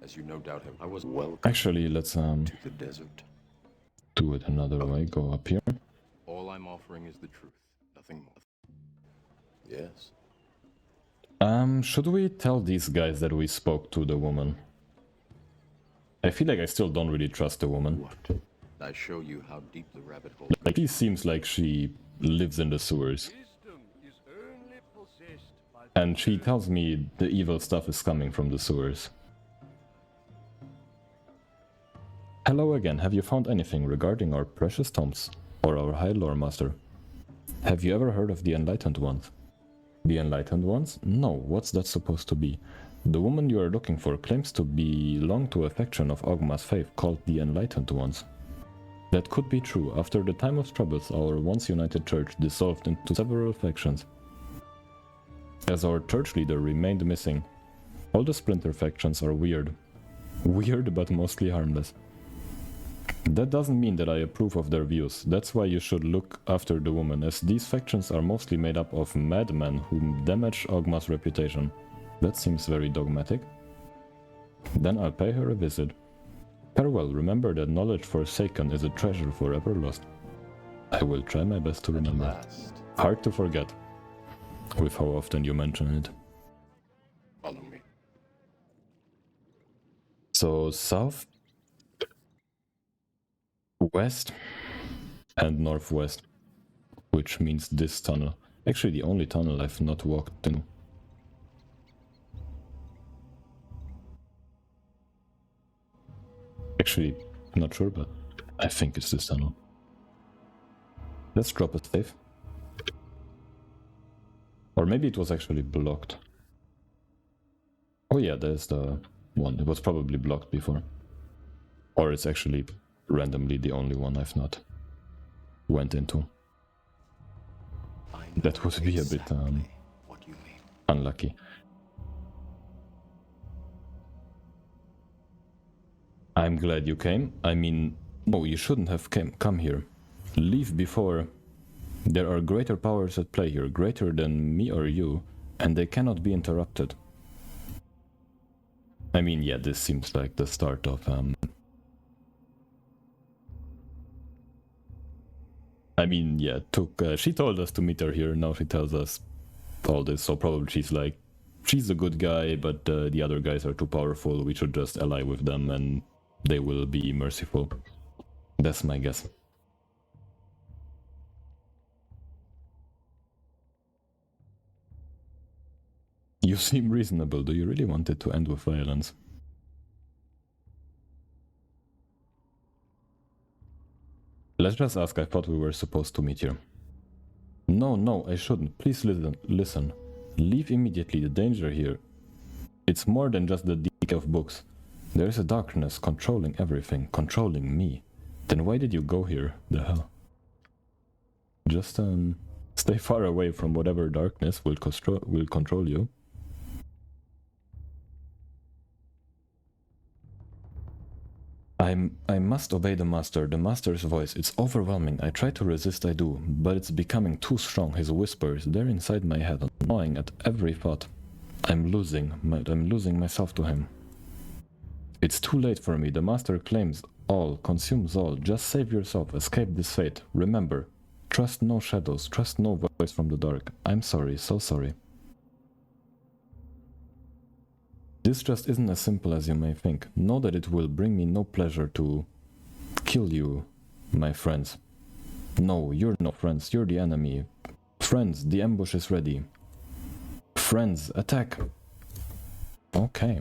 As you no doubt have, I was welcome Actually, let's to the desert. do it another way. Go up here. All I'm offering is the truth, nothing more. Yes. Should we tell these guys that we spoke to the woman? I feel like I still don't really trust the woman. What? I show you how deep the rabbit hole. Like, she seems like she lives in the sewers. Wisdom is only possessed by And she tells me the evil stuff is coming from the sewers. Hello again, have you found anything regarding our precious tomes or our High Lore Master? Have you ever heard of the Enlightened Ones? The Enlightened Ones? No, what's that supposed to be? The woman you are looking for claims to belong to a faction of Ogma's faith called the Enlightened Ones. That could be true. After the time of troubles, our once united church dissolved into several factions, as our church leader remained missing. All the splinter factions are weird. Weird, but mostly harmless. That doesn't mean that I approve of their views. That's why you should look after the woman, as these factions are mostly made up of madmen who damage Ogma's reputation. That seems very dogmatic. Then I'll pay her a visit. Farewell, remember that knowledge forsaken is a treasure forever lost. I will try my best to remember. Last, Hard to forget, with how often you mention it. follow me. So south, west, and northwest, which means this tunnel. Actually, the only tunnel I've not walked in. Actually, not sure, but I think it's this tunnel. Let's drop a save. Or maybe it was actually blocked. Oh yeah, there's the one. It was probably blocked before. Or it's actually randomly the only one I've not went into. I know That would be a bit exactly what you mean. unlucky. I'm glad you came. I mean, No, you shouldn't have come here. Leave before. There are greater powers at play here, greater than me or you, and they cannot be interrupted. I mean, yeah, this seems like the start of I mean, yeah, she told us to meet her here, now she tells us all this, so probably she's like, she's a good guy, but the other guys are too powerful, we should just ally with them and they will be merciful. That's my guess. You seem reasonable, do you really want it to end with violence? Let's just ask, I thought we were supposed to meet here. No, I shouldn't. Please listen. Leave immediately, the danger here. It's more than just the decay of books. There is a darkness controlling everything, controlling me. Then why did you go here? The hell? Just, stay far away from whatever darkness will control you. I must obey the master's voice. It's overwhelming. I try to resist, I do, but it's becoming too strong. His whispers, they're inside my head, gnawing at every thought. I'm losing myself to him. It's too late for me. The master claims all, consumes all. Just save yourself, escape this fate. Remember, trust no shadows, trust no voice from the dark. I'm sorry, so sorry. This just isn't as simple as you may think. Know that it will bring me no pleasure to kill you, my friends. No, you're no friends, you're the enemy. Friends, the ambush is ready. Friends, attack! Okay.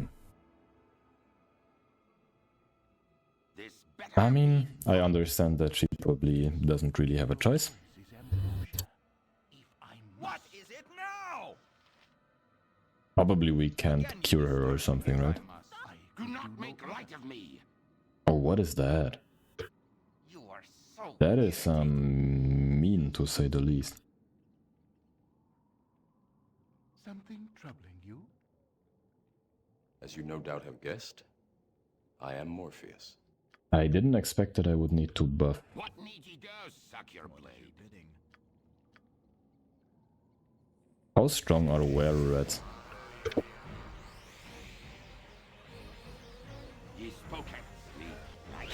I mean, I understand that she probably doesn't really have a choice. What is it now? Probably we can't cure her or something, right? Do not make light of me. Oh, what is that? You are so That is mean to say the least. Something troubling you? As you no doubt have guessed, I am Morpheus. I didn't expect that I would need to buff. What need ye do, suck your blade? How strong are were-rats? Ye spoken sleep like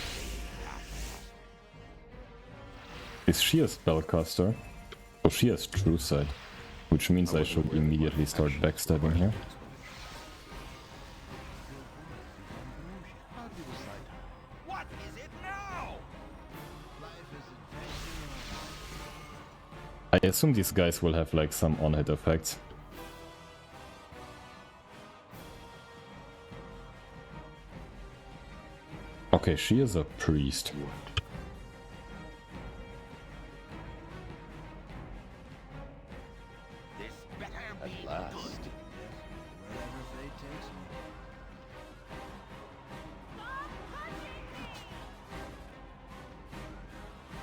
Is she a spellcaster? Oh, she has True Sight, which means I should immediately start backstabbing here. What is it now? I assume these guys will have like some on-hit effects. Okay, she is a priest. this better At be last. Wherever fate takes me.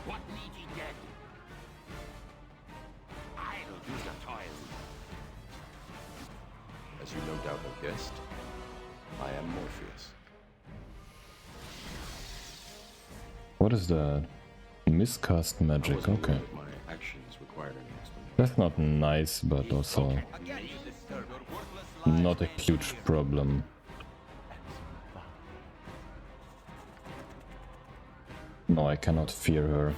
What need ye dead? I'll do the toil. As you no doubt have guessed, I am Morpheus. What is that? Miscast I magic, wasn't aware okay. that my actions required any explanation. That's not nice, but also Again, you disturb your worthless lives. not a huge problem. No, I cannot fear her.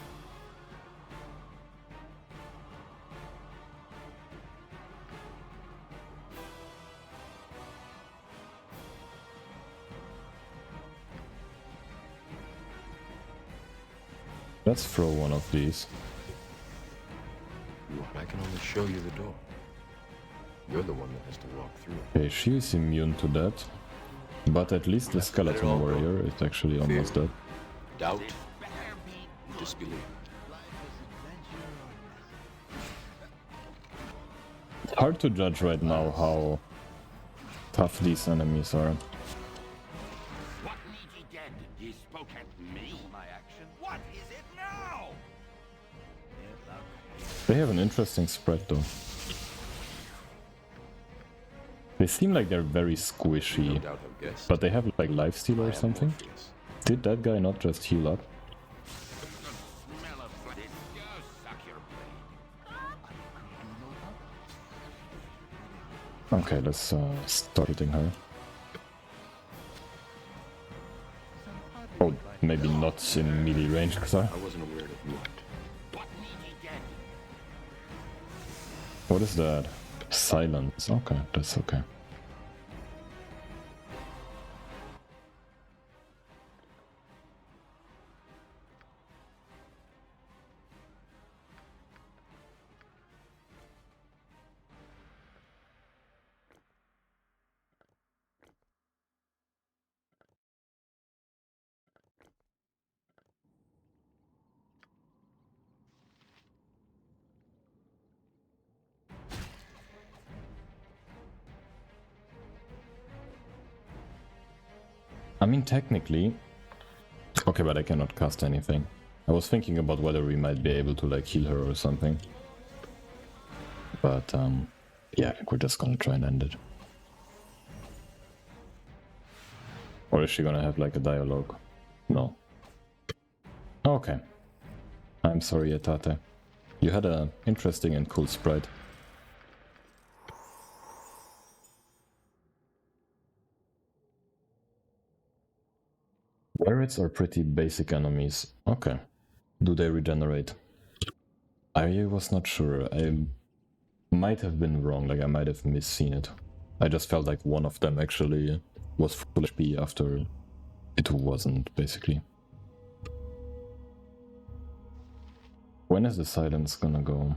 Let's throw one of these. I can only show you the door. You're the one that has to walk through it. Okay, she is immune to that. But at least the skeleton warrior is actually almost dead. Doubt, Better be disbelief. It's hard to judge right now how tough these enemies are. what need ye dead? Ye spoke at me. My action. What is it now? They have an interesting spread though. They seem like they're very No squishy, doubt have guessed. but they have like lifesteal I or am something. Morpheus. Did that guy not just heal up? Okay, let's start hitting her. Oh, maybe not in melee range, Xar. I wasn't aware that you... What need ye dead? What is that? Silence. Okay, that's okay. I mean, technically... Okay, but I cannot cast anything. I was thinking about whether we might be able to, like, heal her or something. But, yeah, I think we're just gonna try and end it. Or is she gonna have, like, a dialogue? No. Okay. I'm sorry, Etate. You had a interesting and cool sprite. Barrets are pretty basic enemies. Okay. Do they regenerate? I was not sure. I might have been wrong, like I might have misseen it. I just felt like one of them actually was full HP after it wasn't, basically. When is the silence gonna go?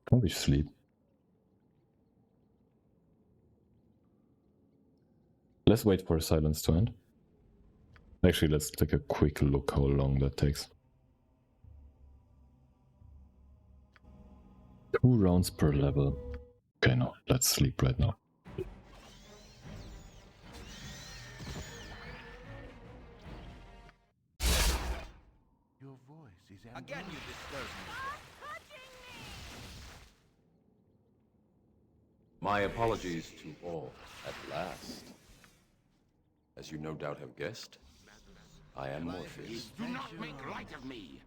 Probably sleep. Let's wait for silence to end. Actually, let's take a quick look how long that takes. 2 rounds per level. Okay, no, let's sleep right now. Your voice is Again, you disturb me. My apologies to all, at last. As you no doubt have guessed, I am Morpheus. Do not make light of me.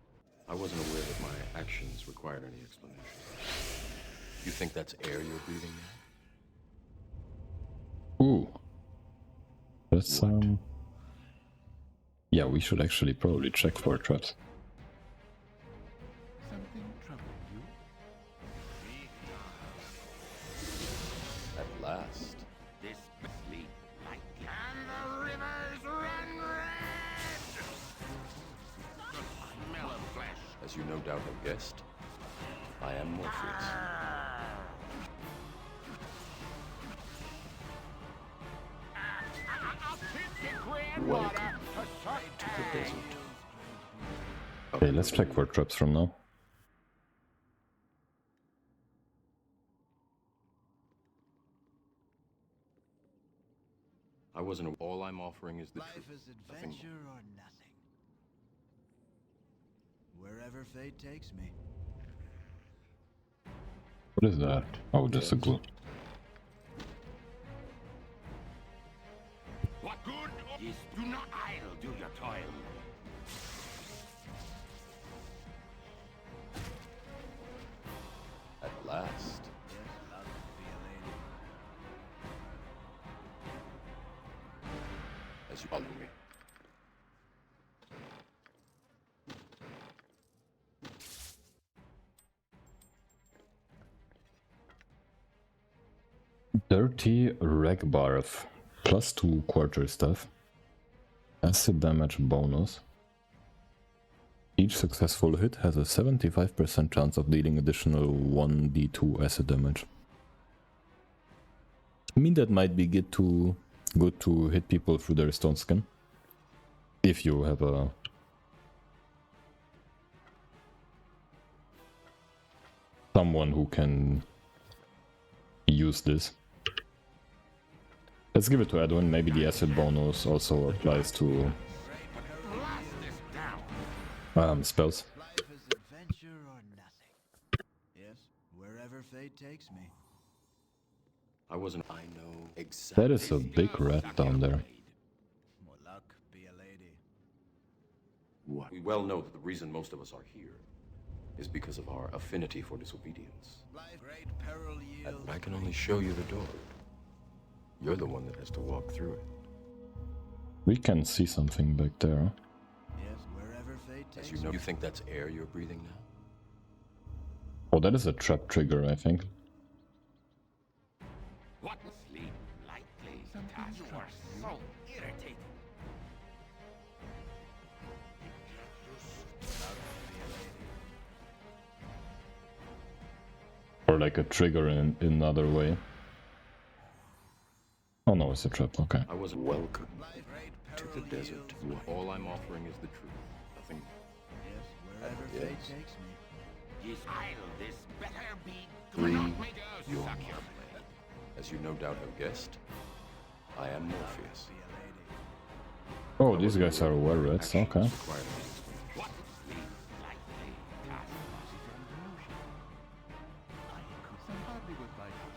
I wasn't aware that my actions required any explanation. You think that's air you're breathing now? Ooh. That's, yeah, we should actually probably check for traps. something troubling you? At last. This sleep like and the rivers run red. The smell of flesh. As you no doubt have guessed, I am Morpheus. Welcome to the desert. Okay, let's check for traps from now. I wasn't. All I'm offering is the Life truth. is Nothing adventure or nothing. Wherever fate takes me. What is that? Oh, just a glue. What good? Yes, do not idle do your toil. At last. Yes, love to be a lady. As you follow me. Dirty Regbarth. +2 quarter staff. Acid damage bonus. Each successful hit has a 75% chance of dealing additional 1d2 acid damage. I mean, that might be good to hit people through their stone skin. If you have a... someone who can use this. Let's give it to Edwin. Maybe the acid bonus also applies to Blast this down. spells. Life is adventure or nothing. Yes, wherever fate takes me. I know exactly. That is a big rat down there. More luck, be a lady. What? We well know that the reason most of us are here is because of our affinity for disobedience. Life, great peril yields. I can only show you the door. You're the one that has to walk through it. We can see something back there. Yes, wherever fate takes As you know, you think that's air you're breathing now? Oh, that is a trap trigger, I think. What? Sleep lightly. You are so irritating. Or like a trigger in another way. Oh no, it's a trap, okay. I wasn't welcome Life, great to peril the desert. yields. All I'm offering is the truth. Nothing more. Yes, wherever Yes. fate takes me. This idol, this better be. Do Free not make us your suck your mind. blade. As you no doubt have guessed, I am Morpheus. Be a lady. Oh, these guys are well rats, Actions okay. require no explanation. What? Sleep lightly. Cast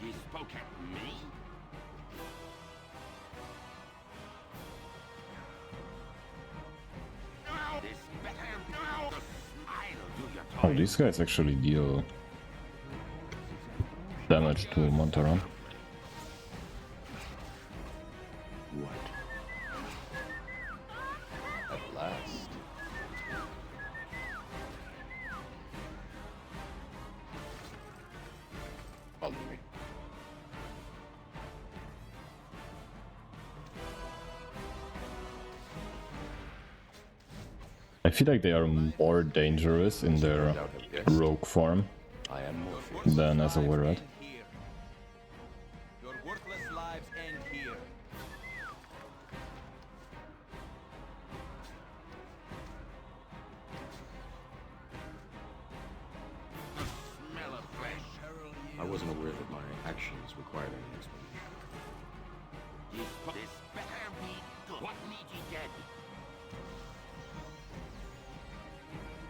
He spoke at me? No! This better no! I'll do your Oh, toil. these guys actually deal damage to Montaran. What? At last. Follow me. I feel like they are more dangerous in their No doubt have guessed, rogue form I am Morpheus. than as a were rat. Here. Your worthless lives end here. Smell of flesh. Peril I yields. wasn't aware that my actions required any explanation. This better be good. What need ye dead?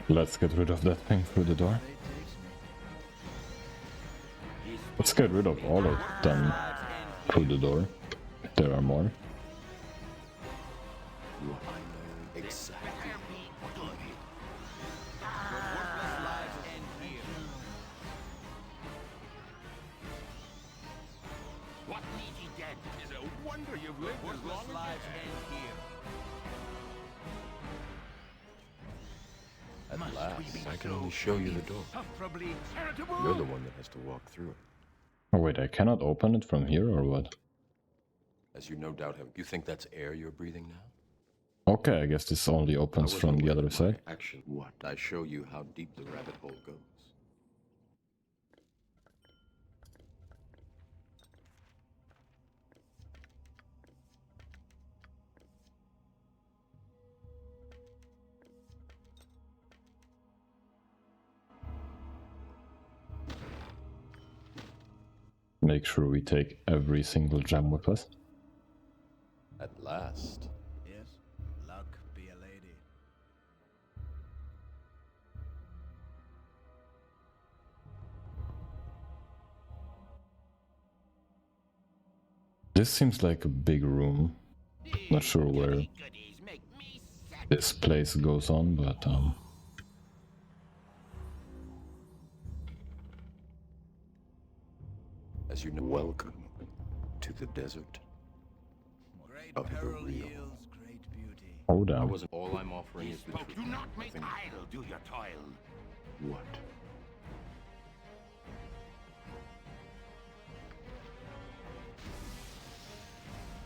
Let's get rid of that thing through the door. Fate takes me. Let's get rid of all of them through the door. If there are more. What? I know exactly Better be good. Your worthless lives end here. What need ye dead? Is a wonder you've lived as long Worthless as lives you end here. At Must we last, be I can so only show you the door. insufferably charitable? You're the one that has to walk through it. Oh wait, I cannot open it from here or what? As you no doubt have. You think that's air you're breathing now? Okay, I guess this only I opens wasn't from the aware other that side. my action. What? I show you how deep the rabbit hole goes. Make sure we take every single gem with us. At last. Yes, luck be a lady. This seems like a big room. Not sure where Goodies make me sick. this place goes on, but As you know, welcome to the desert. Great Of the peril real. yields great beauty. oh I damn. wasn't. All I'm offering He is the spoke. truth. Do not make Nothing more. idle do your toil. What?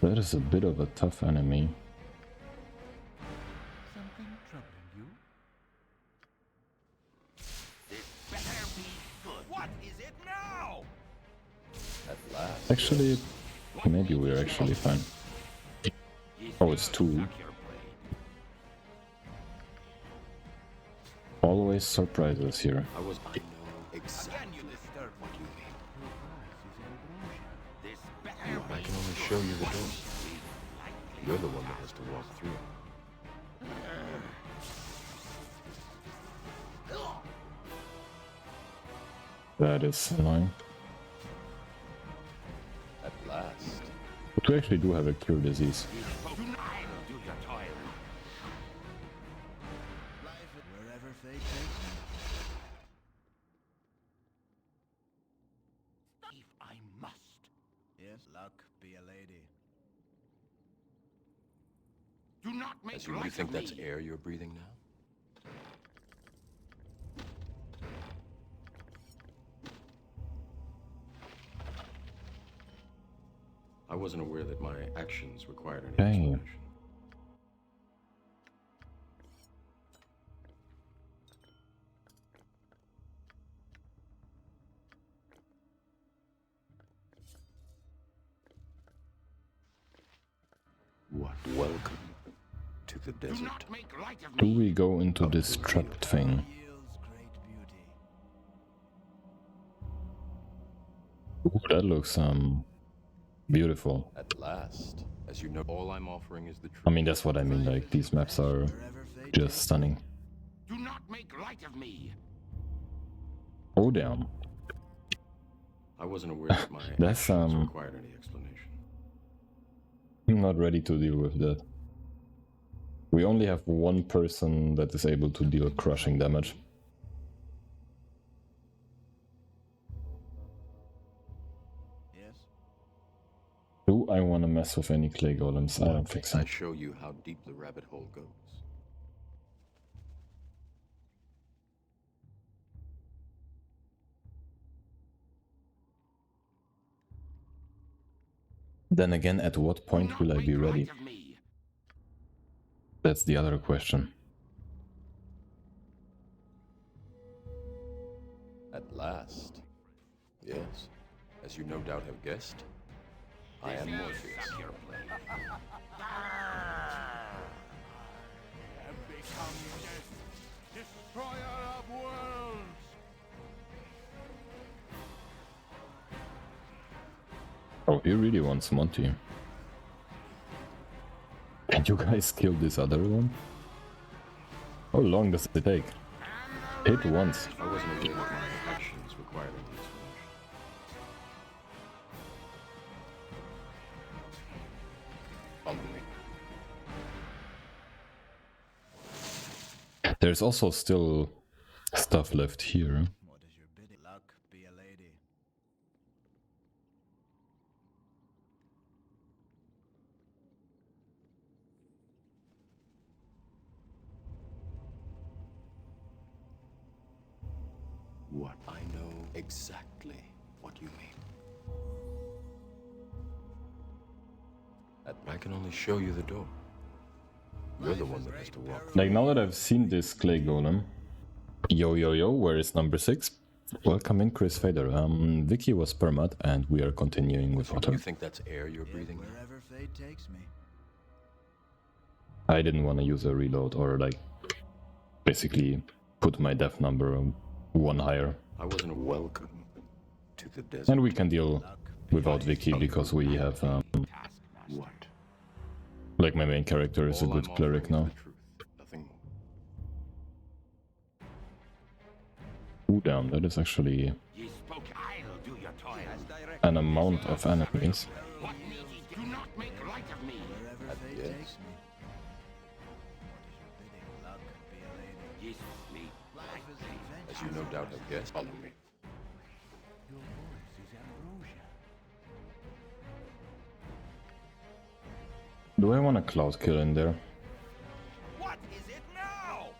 That is a bit of a tough enemy. Something troubling you? This better be good. What is it now? At last. Actually, maybe we're actually fine. Oh, it's two. Suck your blade. Always surprises here. I was. I know exactly Again you disturb what you mean. This better I be can only show you the door. sleep lightly. You're the one that has to walk through it. That is annoying. We actually do have a cure disease. I'll do your toil. Life it wherever fate takes me. If I must. Yes, luck be a lady. Do not make As you light think of that's me. air you're breathing now? I wasn't aware that my actions required any Okay. explanation. What? Welcome to the Do desert. not make light of Do me. we go into this trapped thing? Yields great beauty. Ooh, that looks beautiful. At last, as you know, all I'm offering is the truth. I mean, that's what I mean. Like, these maps are Wherever fate just stunning. Do not make light of me. Oh damn. I wasn't aware that my That's, actions required any explanation. I'm not ready to deal with that. We only have one person that is able to deal crushing damage. Yes. Do I want to mess with any clay golems? I don't think so. I show you how deep the rabbit hole goes. Then again, at what point will I be ready? That's the other question. At last. Yes. As you no doubt have guessed, I am Morpheus. Have become death, destroyer of worlds. Oh, he really wants Monty. Can you guys kill this other one? How long does it take? Hit once. I wasn't aware that my actions required any explanation. Follow me. There's also still stuff left here. What is your bidding? Luck be a lady. What? I know exactly what you mean. I can only show you the door. You're the one that has to walk. Like, now that I've seen this clay golem. Yo, yo, yo, where is number 6? Welcome in, Chris Fader. Vicky was permat, and we are continuing with Do water. you think that's air you're breathing now? Wherever fate takes me. I didn't want to use a reload or, like, basically put my death number one higher. I wasn't welcome to the desert. And we can deal without Vicky because we have, What? like, my main character is a All good I'm cleric offering now. is the truth, nothing more. Ooh, damn, that is actually Ye spoke, I'll do your toil. an amount of enemies. What means ye do not make light of me? Wherever fate yes. takes me. What is your bidding? Luck be a lady. Ye sleep Life is adventure. As you no doubt have guessed, follow me. Your voice is ambrosia. Do I want a cloud kill in there? What is it now?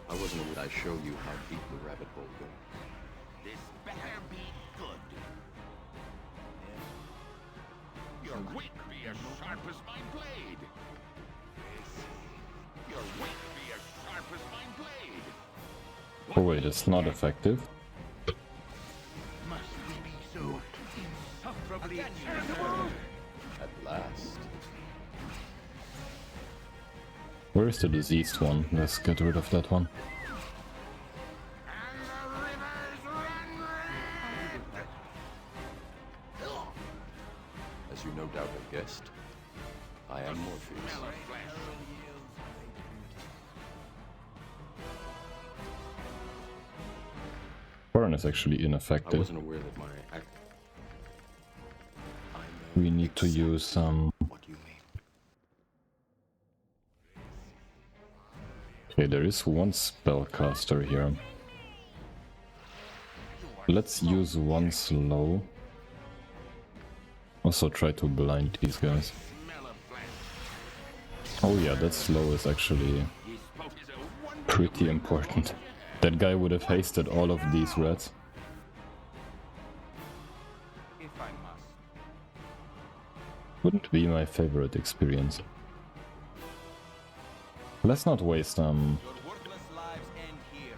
I wasn't aware. I show you how deep the rabbit hole goes. This better be good. Your wit be as sharp as my blade. Your wit be as sharp as my blade. Oh wait, it's not effective. Must we be so insufferably terrible? At last. Where is the diseased one? Let's get rid of that one. And the rivers run red. As you no doubt have guessed, I am Morpheus. Smell of flesh. Burn is actually I ineffective. wasn't aware that my act. I know We need to use some... what you mean. Okay, there is one spellcaster here. Let's use one slow. Also try to blind these guys. Smell of flesh. Oh yeah, that slow is actually Ye spoke is a wonder. pretty important. That guy would have hasted all of these rats. If I must. Wouldn't be my favorite experience. Let's not waste Your worthless lives end here.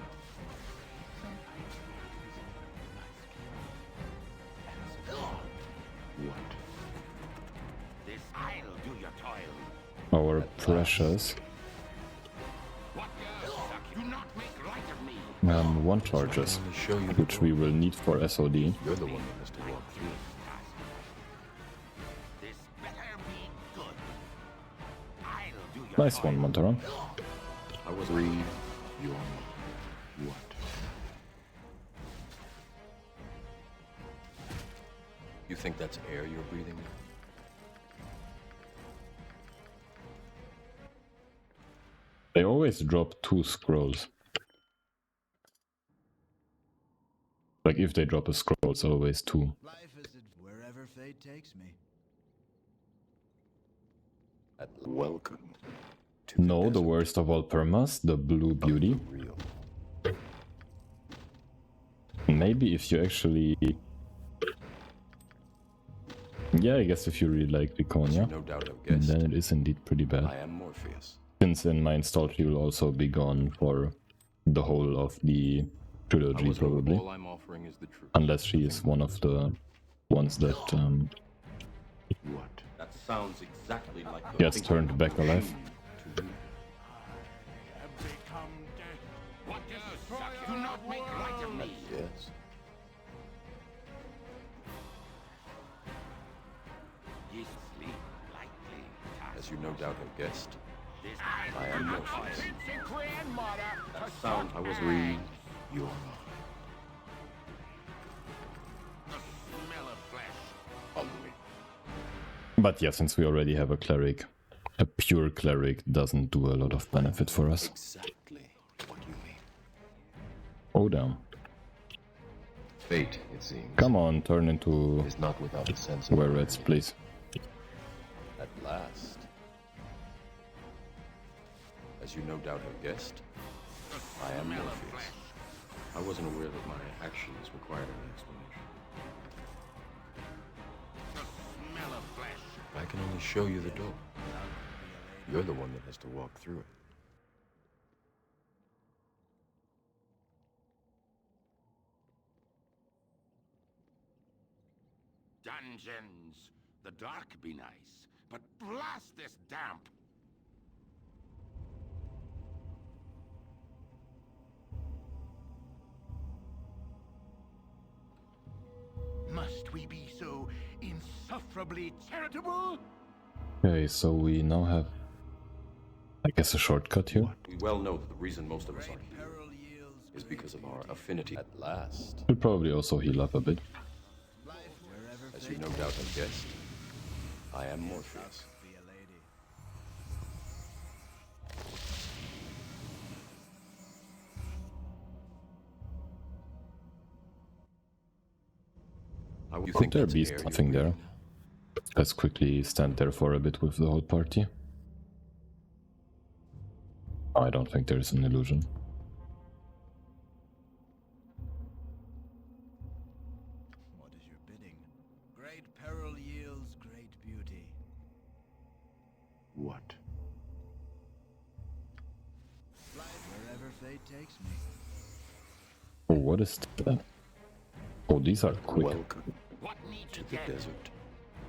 What? This I'll do your toil. our precious What suck? Do not make light of me. one charges, Let me show you the which we will need for SOD. You're the one that has to walk through it. This better be good. I'll do your Nice toil. one, Montaron. I was read your mind. What? You think that's air you're breathing in? They always drop 2 scrolls. Like if they drop a scroll, it's always 2. Life is wherever fate takes me. Welcome. No, the worst of all permas, the blue beauty. Real. Maybe if you actually... Yeah, I guess if you really like Viconia, No doubt have guessed. then it is indeed pretty bad. I am Morpheus. Since in my install she will also be gone for the whole of the I trilogy, was probably. all I'm offering is the truth. Unless she is one of the ones that What? That sounds exactly like the gets thing turned back alive. to you. Have become dead. What suck? Do not make light of me. Yes. Ye sleep lightly. As you no doubt have guessed. This I am Morpheus. That Sound I was read your mind. The smell of flesh. Ugly. But yeah, since we already have a cleric, a pure cleric doesn't do a lot of benefit for us. Exactly what you mean. Oh damn. Fate, it seems, Come on, turn into is not without a sense of were rats, please. At last. As you no doubt have guessed, I am Morpheus. I wasn't aware that my actions required an explanation. The smell of flesh. I can only show you the door. You're the one that has to walk through it. Dungeons. The dark be nice, but blast this damp. Must we be so insufferably charitable? Okay, so we now have, I guess, a shortcut here. We well know that the reason most of us are here Peril yields is because of our affinity. At last, We'll probably also heal up a bit. life wherever as you no doubt have guessed, I am Morpheus. be a lady. You Could there that's be air you're something there? breathing now? Let's quickly stand there for a bit with the whole party. I don't think there's an illusion. What is your bidding? Great peril yields great beauty. What? Life wherever fate takes me. Oh, what is that? Oh, these are quick. Welcome What need to to the get? desert.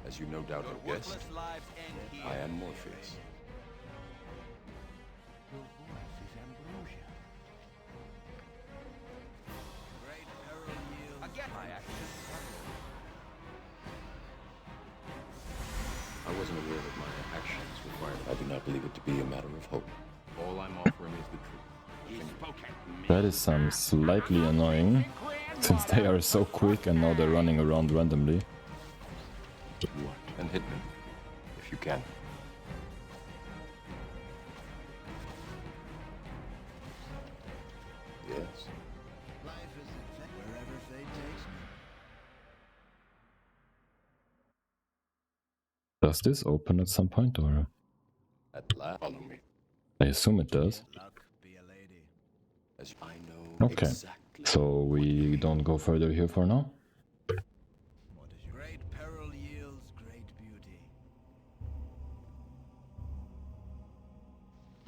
As you no doubt Your have guessed, worthless lives end here. I am Morpheus. Your voice is ambrosia. Great peril yields. Again, my actions. I wasn't aware that my actions required. I do not believe it to be a matter of hope. All I'm offering is the truth. He spoke at me. That is slightly annoying. Since they are so quick and now they're running around randomly. And hit me, if you can. Yes. Life is wherever fate takes me. Does this open at some point, or? At last, follow me. I assume it does. Luck be a lady. As I know Okay. exactly. So we don't go further here for now? What is your great peril yields great beauty.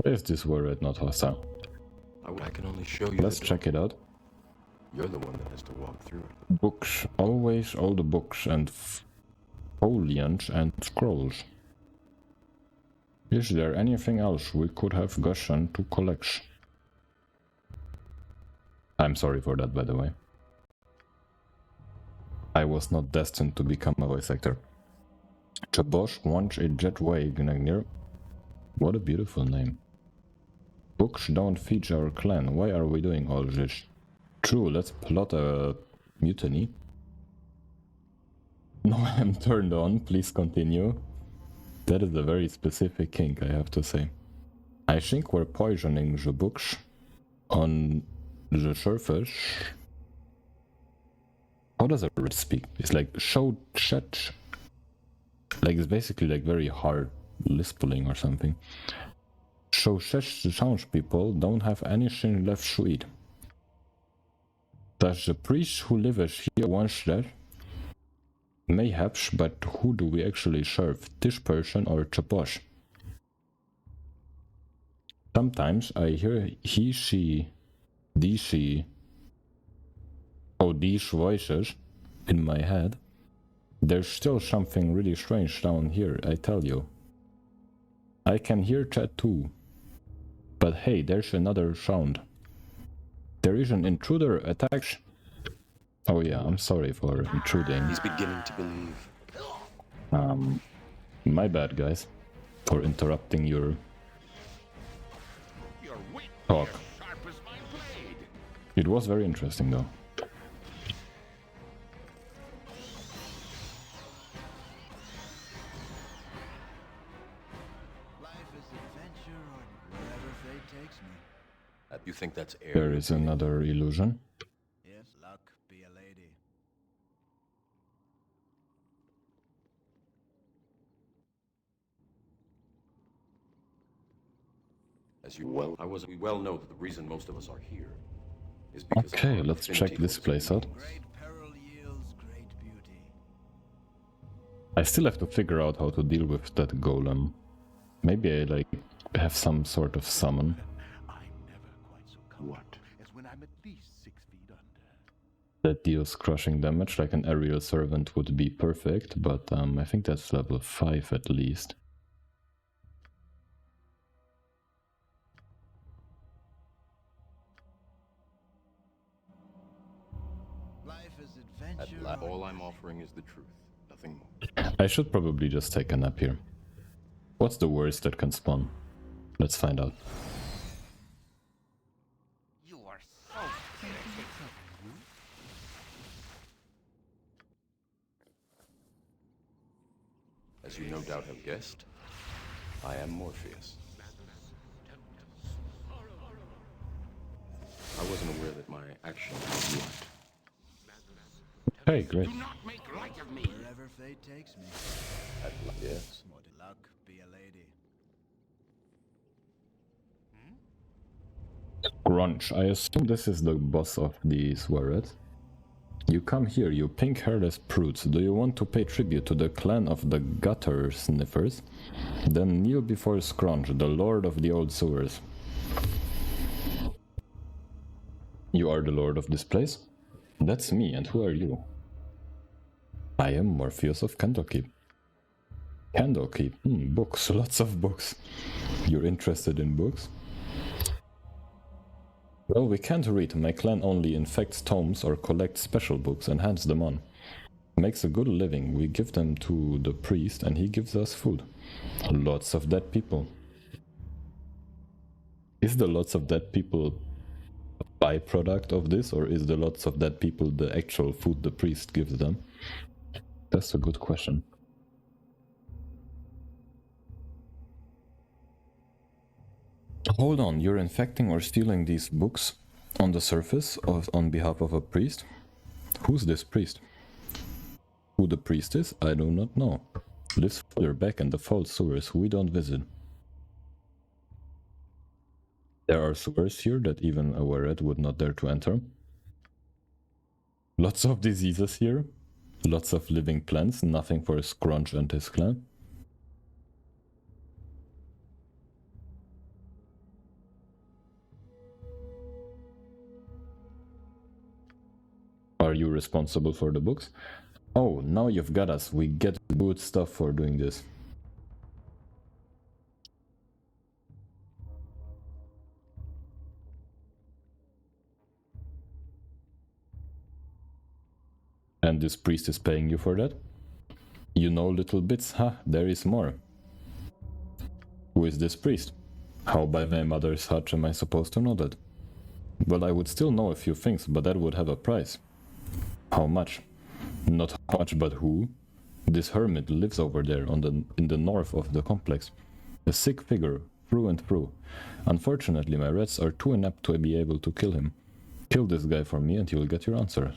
Is this word not hostile? I can only show you. Let's the check it out. You're the one that has to walk through it. Books. Always all the books and foliage and scrolls. Is there anything else we could have gotten to collect? I'm sorry for that, by the way. I was not destined to become a voice actor. Chabosh wants a jetway Gnagner. What a beautiful name. Books don't feature our clan. Why are we doing all this? True, let's plot a mutiny. No, I'm turned on. Please continue. That is a very specific kink, I have to say. I think we're poisoning the books on the surface. How does a word speak? It's like show chat. Like it's basically like very hard lisping or something. So the townspeople don't have anything left to eat. Does the priest who lives here wants that? Mayhaps, but who do we actually serve? This person or Chabosh? Sometimes I hear he, she, these voices in my head. There's still something really strange down here, I tell you. I can hear chat too. But hey, there's another sound. There is an intruder attack. Oh yeah, I'm sorry for intruding. He's beginning to believe. My bad, guys, for interrupting your Your wit talk. is sharp as my blade. It was very interesting though. Life is adventure or wherever fate takes me. You think that's air? There is another illusion. Yes, luck be a lady. As you well, we well know that the reason most of us are here is because of Okay, our let's affinity check this for place out. Great peril yields great beauty. I still have to figure out how to deal with that golem. Maybe I like have some sort of summon. I'm never quite so comfortable as when I'm at least 6 feet under. That deals crushing damage, like an aerial servant would be perfect, but I think that's level 5 at least. Life is adventure. all I'm offering is the truth, nothing more. I should probably just take a nap here. What's the worst that can spawn? Let's find out. You are so irritating. As you no doubt have guessed, I am Morpheus. I wasn't aware that my action was light. Hey, great. Do not make light of me. Wherever fate takes me. Yes. What luck be a lady. Grunge. I assume this is the boss of these warriors. You come here, you pink hairless prudes. Do you want to pay tribute to the clan of the gutter sniffers? Then kneel before Scrunch, the lord of the old sewers. You are the lord of this place? That's me, and who are you? I am Morpheus of Candlekeep. Candlekeep? Books, lots of books. You're interested in books? Well, we can't read. My clan only infects tomes or collects special books and hands them on. Makes a good living. We give them to the priest and he gives us food. Lots of dead people. Is the lots of dead people a byproduct of this, or is the lots of dead people the actual food the priest gives them? That's a good question. Hold on, you're infecting or stealing these books on the surface on behalf of a priest? Who's this priest? Who the priest is, I do not know. Lives further back in the false sewers we don't visit. There are sewers here that even a werehead would not dare to enter. Lots of diseases here. Lots of living plants, nothing for Scrunch and his clan. Are you responsible for the books? Oh, now you've got us. We get good stuff for doing this. And this priest is paying you for that? You know little bits, huh? There is more. Who is this priest? How by my mother's hutch am I supposed to know that? Well, I would still know a few things, but that would have a price. How much? Not how much, but who? This hermit lives over there in the north of the complex. A sick figure, through and through. Unfortunately, my rats are too inept to be able to kill him. Kill this guy for me and you'll get your answer.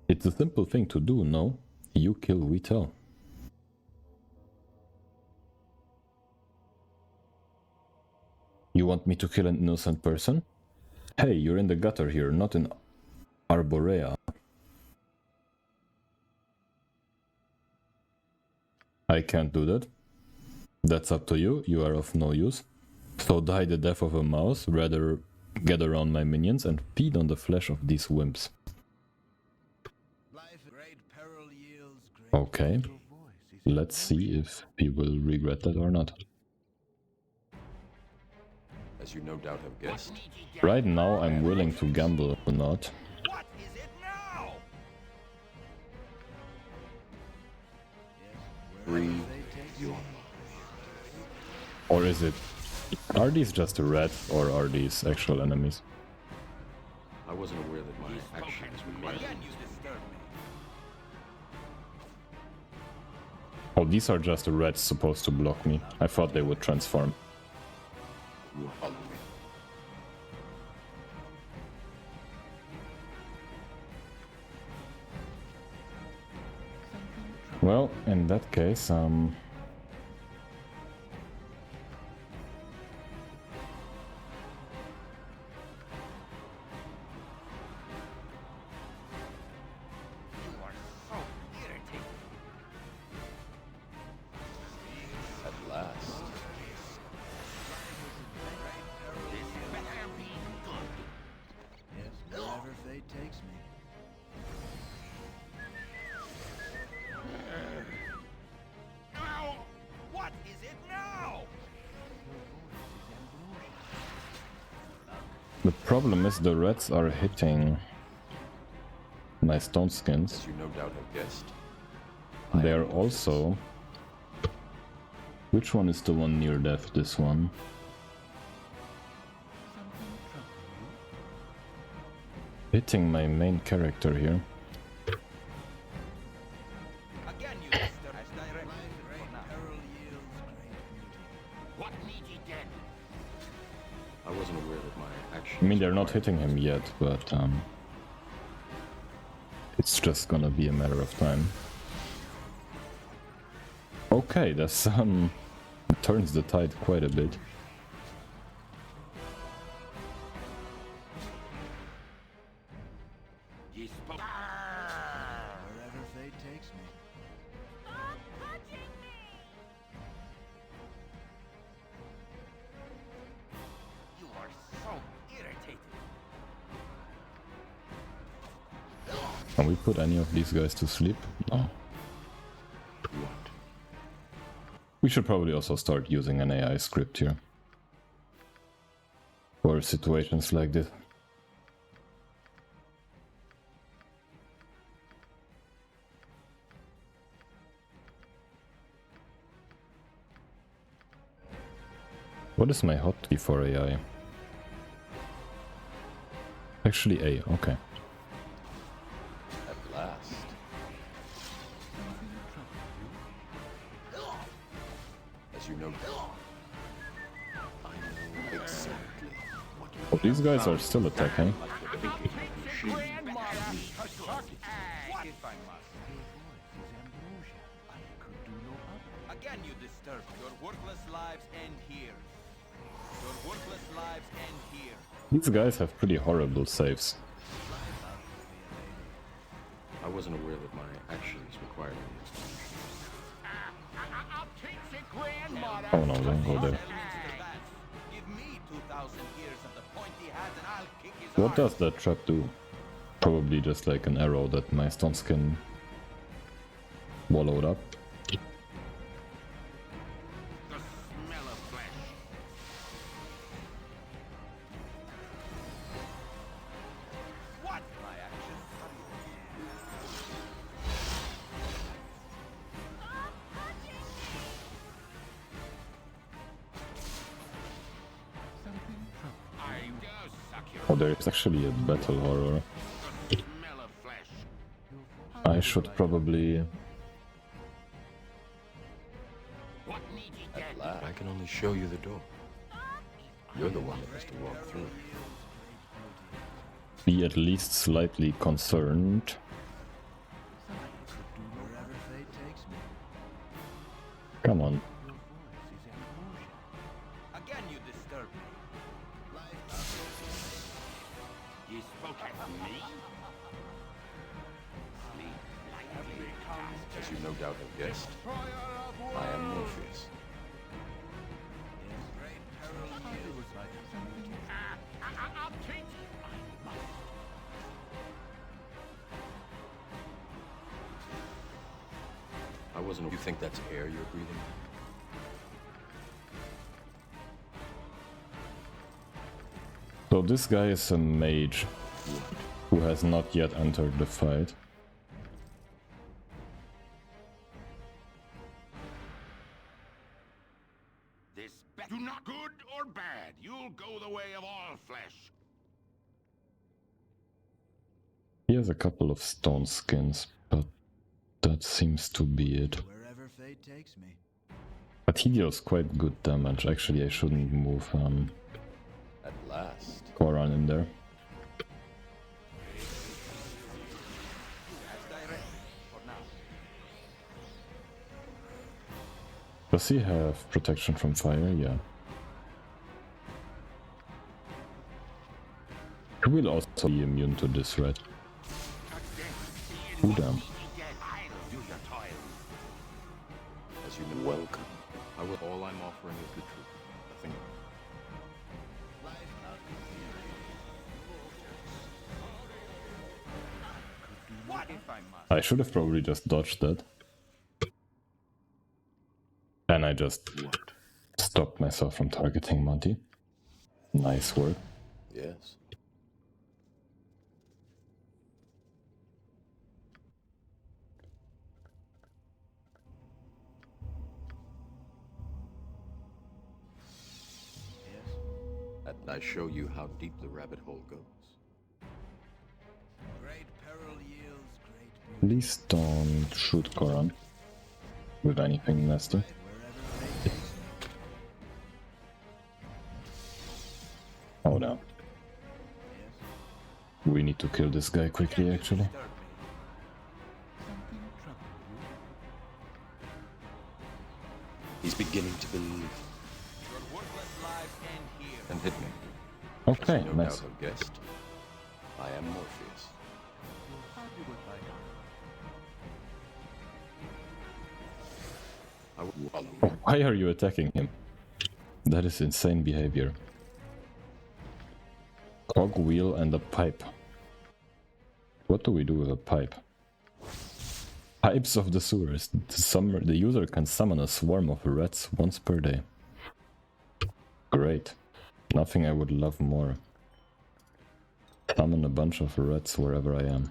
It's a simple thing to do, no? You kill, we tell. You want me to kill an innocent person? Hey, you're in the gutter here, not in Arborea. I can't do that. That's up to you, you are of no use. So die the death of a mouse, rather get around my minions and feed on the flesh of these wimps. Okay, let's see if he will regret that or not. As you no doubt have guessed, Right now I'm willing to gamble or not. What is it now? free your Or is it... Are these just rats or are these actual enemies? I wasn't aware that my actions would be Again, you disturb me. Oh, these are just the rats supposed to block me. I thought they would transform. You will follow me. Well, in that case, You are so irritating. At last. This better be good. Yes, wherever fate takes me. Now, what is it now? the problem is the rats are hitting my stone skins. As you no doubt have guessed, They are also... Which one is the one near death? This one. Hitting my main character here. Again, you disturb as directed Great for now. peril yields great beauty. What need ye dead? I wasn't aware that my actions... I mean, they're not required hitting him yet, but it's just gonna be a matter of time. Okay, that's turns the tide quite a bit. Ye spoke. Wherever fate takes me. Stop touching me! You are so irritating. Can we put any of these guys to sleep? No. What? We should probably also start using an AI script here. For situations like this. What is my hotkey for AI? Actually A, okay. At last. As you know, I know exactly what you Oh, these guys are still attacking. If I must. Again you disturb. Your worthless lives end here. Your worthless lives end here. These guys have pretty horrible saves. I wasn't aware that my actions required an explanation. I'll teach your grandmother. Oh no, don't go there. Give me 2,000 years of the pointy hat and I'll kick his What arse. does that trap do? Probably just like an arrow that my stone skin wallowed up. The smell of flesh. What? My action. Stop touching me! I do suck your Oh, there is actually a battle horror. the smell of flesh. I should probably... What needs he dead? At last, I can only show you the door. You're the one that has to walk through it. be at least slightly concerned. Wherever fate takes me. Come on. Again you disturb me. You spoke at me? Sleep lightly, As you no doubt have guessed, I am Morpheus. Great peril yields great beauty. I'll teach you. I wasn't. You think that's air you're breathing? So this guy is a mage who has not yet entered the fight. This do not good or bad. You'll go the way of all flesh. He has a couple of stone skins, but that seems to be it. Wherever fate takes me. But he deals quite good damage. Actually, I shouldn't move At last. Koran in there. As directed. For now. Does he have protection from fire? Yeah. He will also be immune to this, right? Oh, damn. I'll do your toil. As you know, welcome. All I'm offering is the truth. Nothing else. What if I must? I should have probably just dodged that. And I just stopped myself from targeting Monty. Nice work. Yes. Yes. And I show you how deep the rabbit hole goes. Great peril yields great beauty. Please don't shoot Koran with anything nasty. Wherever fate takes me. Oh no. Yes. We need to kill this guy quickly, actually. Disturb me. He's beginning to believe Your worthless lives end here. and hit me. Okay, As you no nice. doubt have guessed, I am Morpheus. I will follow you. Why are you attacking him? That is insane behavior. Cogwheel and a pipe. What do we do with a pipe? Pipes of the sewers. The user can summon a swarm of rats once per day. Great. Nothing I would love more. Summon a bunch of rats wherever I am.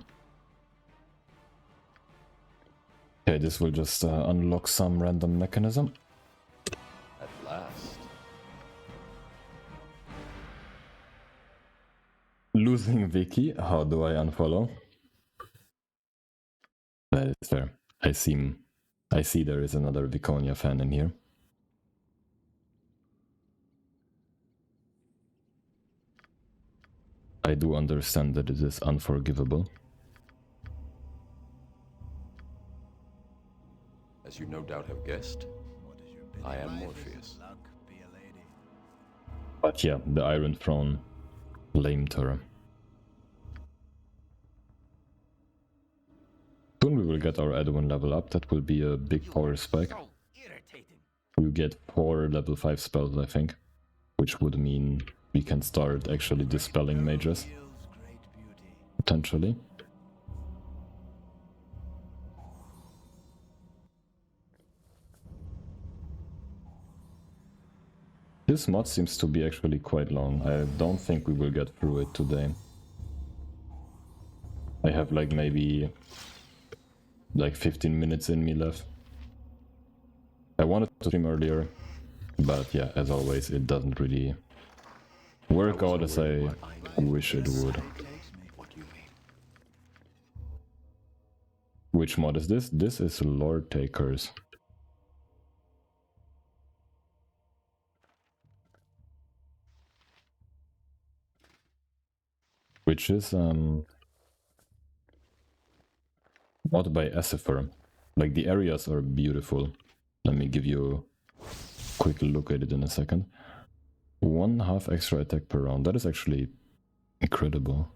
Okay, this will just unlock some random mechanism. At last. Losing Vicky? How do I unfollow? That is fair. I see there is another Viconia fan in here. I do understand that it is unforgivable. As you no doubt have guessed, I am Morpheus. But yeah, the Iron Throne lamed her. Soon we will get our Edwin level up. That will be a big power spike. So irritating. We get 4 level 5 spells, I think. Which would mean we can start actually dispelling mages. Potentially. This mod seems to be actually quite long. I don't think we will get through it today. I have like maybe like 15 minutes in me left. I wanted to stream earlier, but yeah, as always, it doesn't really work out as I wish it would. What you mean? Which mod is this? This is Lord Takers. Which is mod by Asifer. Like the areas are beautiful. Let me give you a quick look at it in a second. 1/2 extra attack per round. That is actually incredible.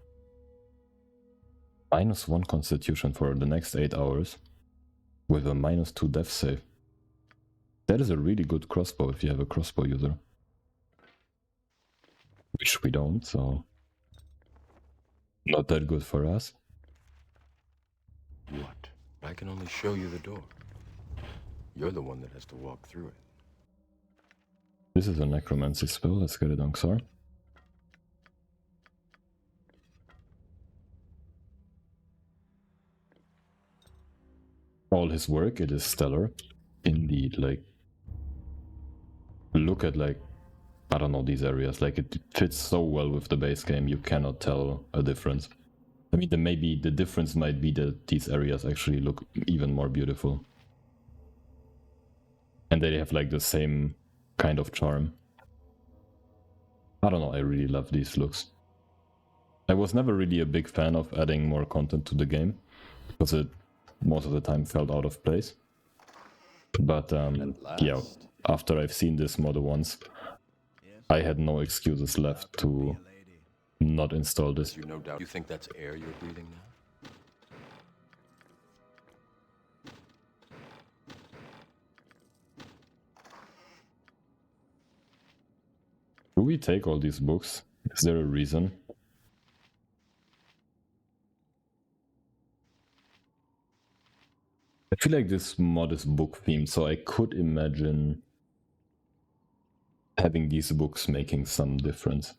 -1 constitution for the next 8 hours with a -2 death save. That is a really good crossbow if you have a crossbow user. Which we don't, so not that good for us. What? I can only show you the door. You're the one that has to walk through it. This is a necromancy spell, let's get it on Xar. All his work, it is stellar. Indeed, like, look at like, I don't know, these areas, like it fits so well with the base game, you cannot tell a difference. I mean, maybe the difference might be that these areas actually look even more beautiful. And they have like the same kind of charm. I don't know, I really love these looks. I was never really a big fan of adding more content to the game, because it most of the time felt out of place. But yeah, after I've seen this mod once, I had no excuses left to not install this. You no doubt. You think that's air you're breathing now? Do we take all these books? Is there a reason? I feel like this mod is book themed, so I could imagine having these books making some difference.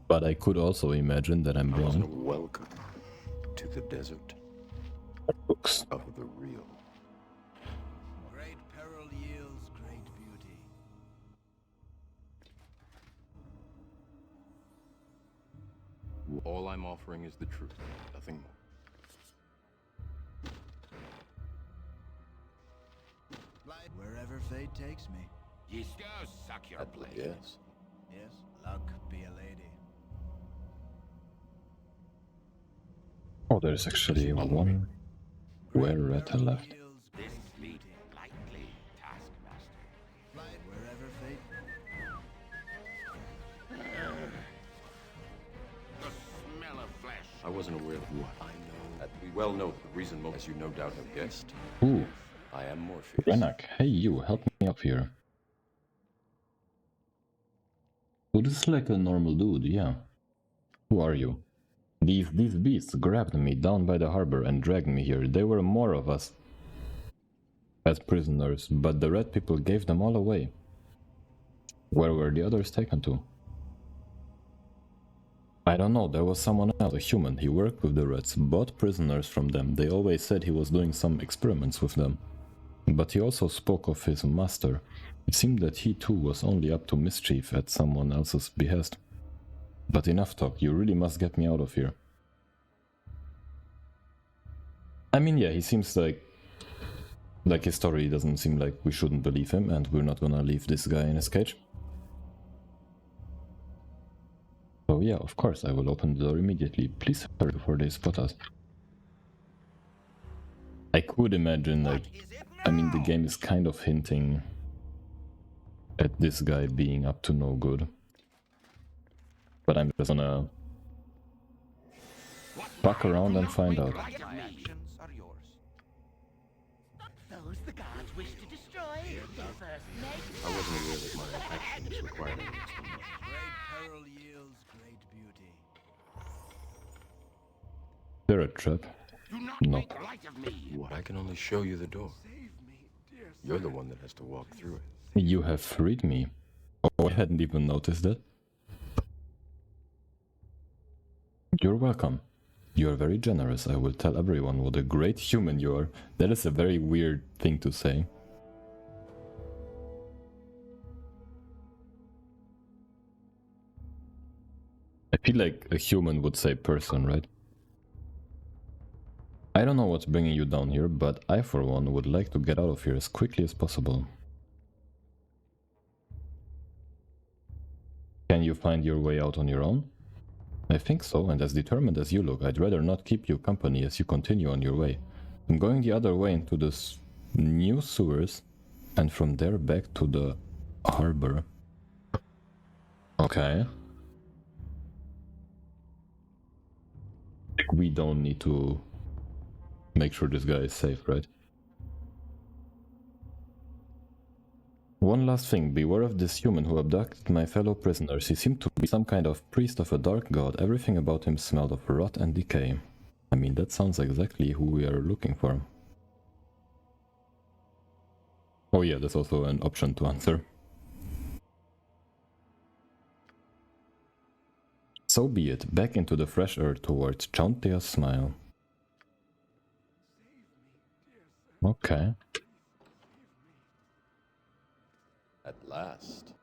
But I could also imagine that I'm I wasn't wrong. welcome to the desert Books. of the real. Great peril yields great beauty. All I'm offering is the truth, nothing more. Wherever fate takes me. Yes, go suck your At blade. yes. Yes, luck be a lady. Oh, there's actually one Wereta left. Yields This great be beauty. lightly, taskmaster. Flight wherever fate. The smell of flesh. I wasn't aware of what I know. That we well know the reason, as you no doubt have guessed, Ooh, I am Morpheus. Renak, hey you, help me up here. Oh, this is like a normal dude, yeah. Who are you? These beasts grabbed me down by the harbor and dragged me here. There were more of us as prisoners, but the red people gave them all away. Where were the others taken to? I don't know, there was someone else, a human. He worked with the reds, bought prisoners from them. They always said he was doing some experiments with them. But he also spoke of his master. It seemed that he too was only up to mischief at someone else's behest. But enough talk, you really must get me out of here. I mean, yeah, he seems like his story doesn't seem like we shouldn't believe him, and we're not gonna leave this guy in his cage. So yeah, of course, I will open the door immediately. Please hurry before they spot us. I could imagine, like, I mean, the game is kind of hinting at this guy being up to no good. But I'm just gonna fuck around and find out. My actions are yours. Those the gods wish to destroy. They first make I wasn't aware that my actions required an explanation. Great peril yields great beauty. They're a trap. Do not No. make light of me. What? I can only show you the door. You're the one that has to walk through it. You have freed me. Oh, I hadn't even noticed that. You're welcome. You are very generous. I will tell everyone what a great human you are. That is a very weird thing to say. I feel like a human would say person, right? I don't know what's bringing you down here, but I for one would like to get out of here as quickly as possible. Can you find your way out on your own? I think so, and as determined as you look, I'd rather not keep you company as you continue on your way. I'm going the other way into the new sewers, and from there back to the harbor. Okay. We don't need to make sure this guy is safe, right? One last thing, beware of this human who abducted my fellow prisoners. He seemed to be some kind of priest of a dark god. Everything about him smelled of rot and decay. I mean, that sounds exactly who we are looking for. Oh yeah, there's also an option to answer. So be it, back into the fresh air towards Chauntea's smile. Okay. At last.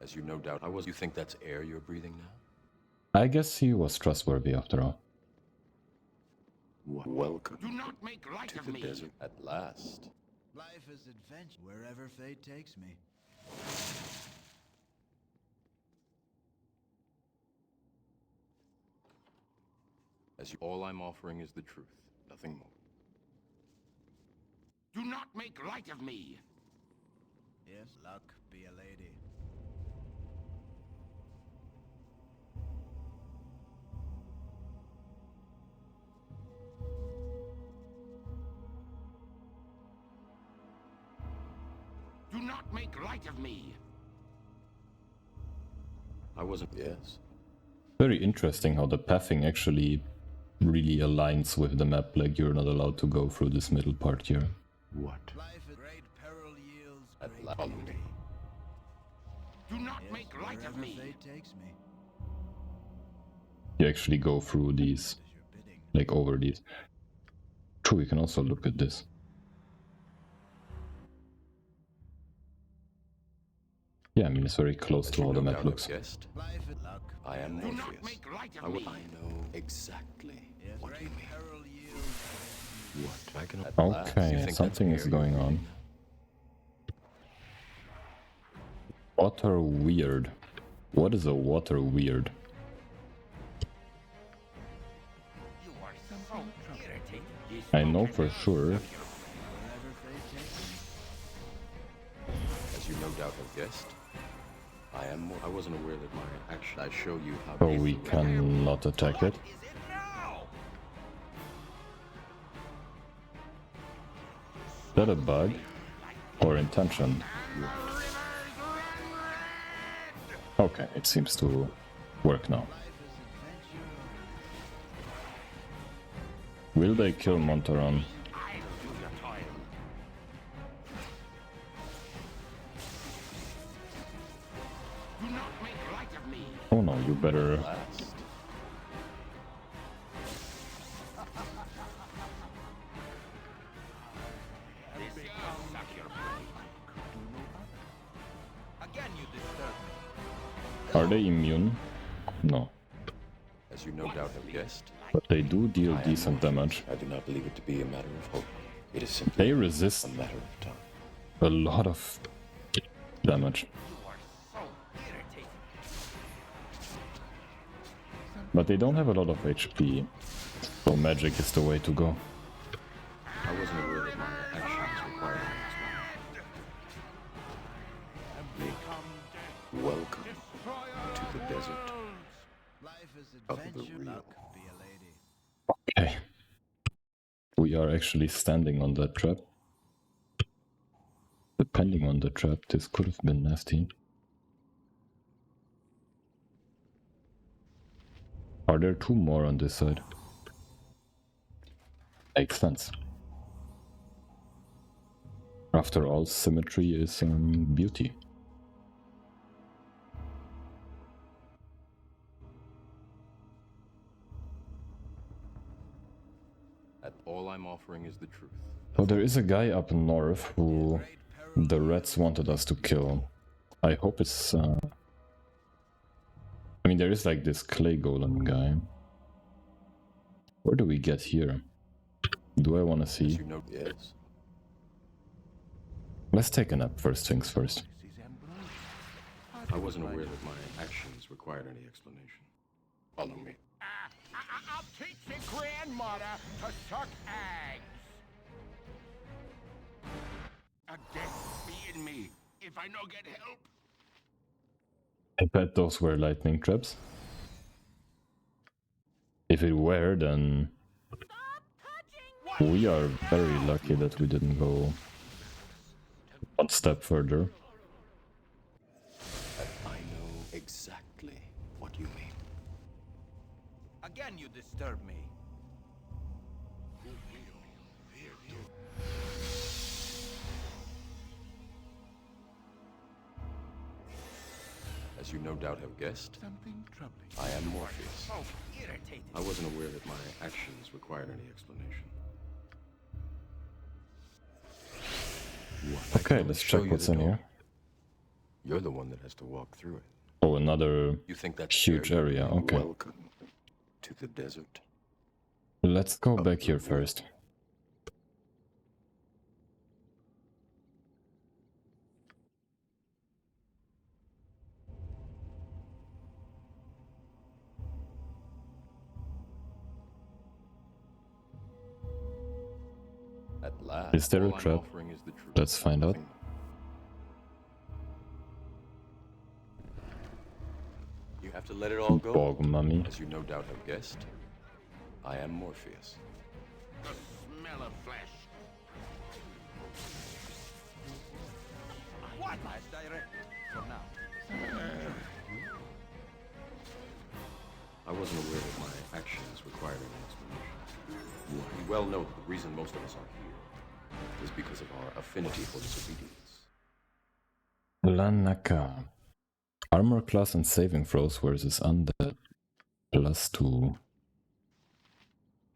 As you no doubt you think that's air you're breathing now? I guess he was trustworthy after all. Welcome Do not make light to of the me. desert. At last. Life is adventure wherever fate takes me. All I'm offering is the truth, nothing more. Do not make light of me. Yes, luck be a lady. Do not make light of me. I wasn't. Yes. Very interesting how the pathing actually really aligns with the map, like you're not allowed to go through this middle part here. What? Life is great peril yields At great last. beauty. Do not Yes, make light of wherever me. fate takes me. You actually go through these, As your bidding. like over these. True, you can also look at this. Yeah, I mean, it's very close As to you how the no map doubt looks. have guessed, Life is luck. I am Do not Morpheus. make light I of me. know exactly Yes, what you great mean. peril yields. What? I can. At last, you Okay, think that's something is air going you're on. breathing Water weird. What is a water weird? You are so irritating. This I know for sure. Wherever fate takes me. now? As you no doubt have guessed, I am more. I wasn't aware that my action. I show you how. So we cannot attack it. Is it now? Is that a bug? Or intention? Okay, it seems to work now. Life is adventure. Will they kill Montaron? I'll do your toil. Do not make light of me. Oh no, you better... Last. This is Again, you disturb me. Are they immune? No. As you no doubt have guessed, But they do deal I am decent Morpheus. damage. I do not believe it to be a matter of hope. It is simply They a resist matter of time. a lot of damage. You are so irritating. But they don't have a lot of HP. So magic is the way to go. I wasn't aware that my actions required an explanation. Welcome to the desert Life is of the adventure, real. luck, be a lady. Okay. We are actually standing on that trap. Depending on the trap, this could have been nasty. Are there two more on this side? Makes sense. After all, symmetry is beauty. All I'm offering is the truth. So there is a guy up north who the rats wanted us to kill. I hope it's... I mean, there is like this clay golem guy. Where do we get here? Do I want to As see? you know, yes. Let's take a nap first things first. This is ambrosia. I wasn't aware that my actions required any explanation. Follow me. I'll teach your grandmother to suck eggs. A death be in me if I no get help. I bet those were lightning traps. If it were, then Stop touching! we are very lucky that we didn't go one step further. I know exactly what you mean. Again, you disturb me. As you no doubt have guessed, Something troubling. I am Morpheus. So irritating. I wasn't aware that my actions required any explanation. What? Okay, I let's show check you what's the in door. here. You're the one that has to walk through it. Oh, another You think that's huge fair? area, okay. Welcome to the desert. Let's go back here first. At last, Is there a all I'm trap? offering is the truth. Let's find out. Nothing more. You have to let it all go. Bog mummy. As you no doubt have guessed, I am Morpheus. The smell of flesh. What? As directed. For now. I wasn't aware that my actions required an explanation. We well know that the reason most of us are here is because of our affinity for disobedience. Lanaka. Armor class and saving throws versus undead. +2.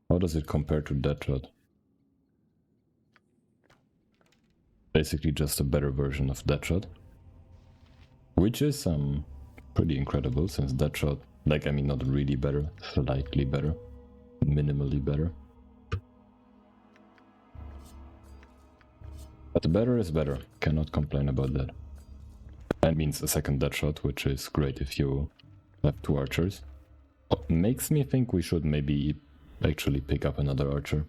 How does it compare to Deathshot? Basically just a better version of Deathshot. Which is pretty incredible since Deathshot, like I mean not really better, slightly better, minimally better. But better is better, cannot complain about that. That means a second Deathshot, which is great if you have two archers. Makes me think we should maybe actually pick up another archer.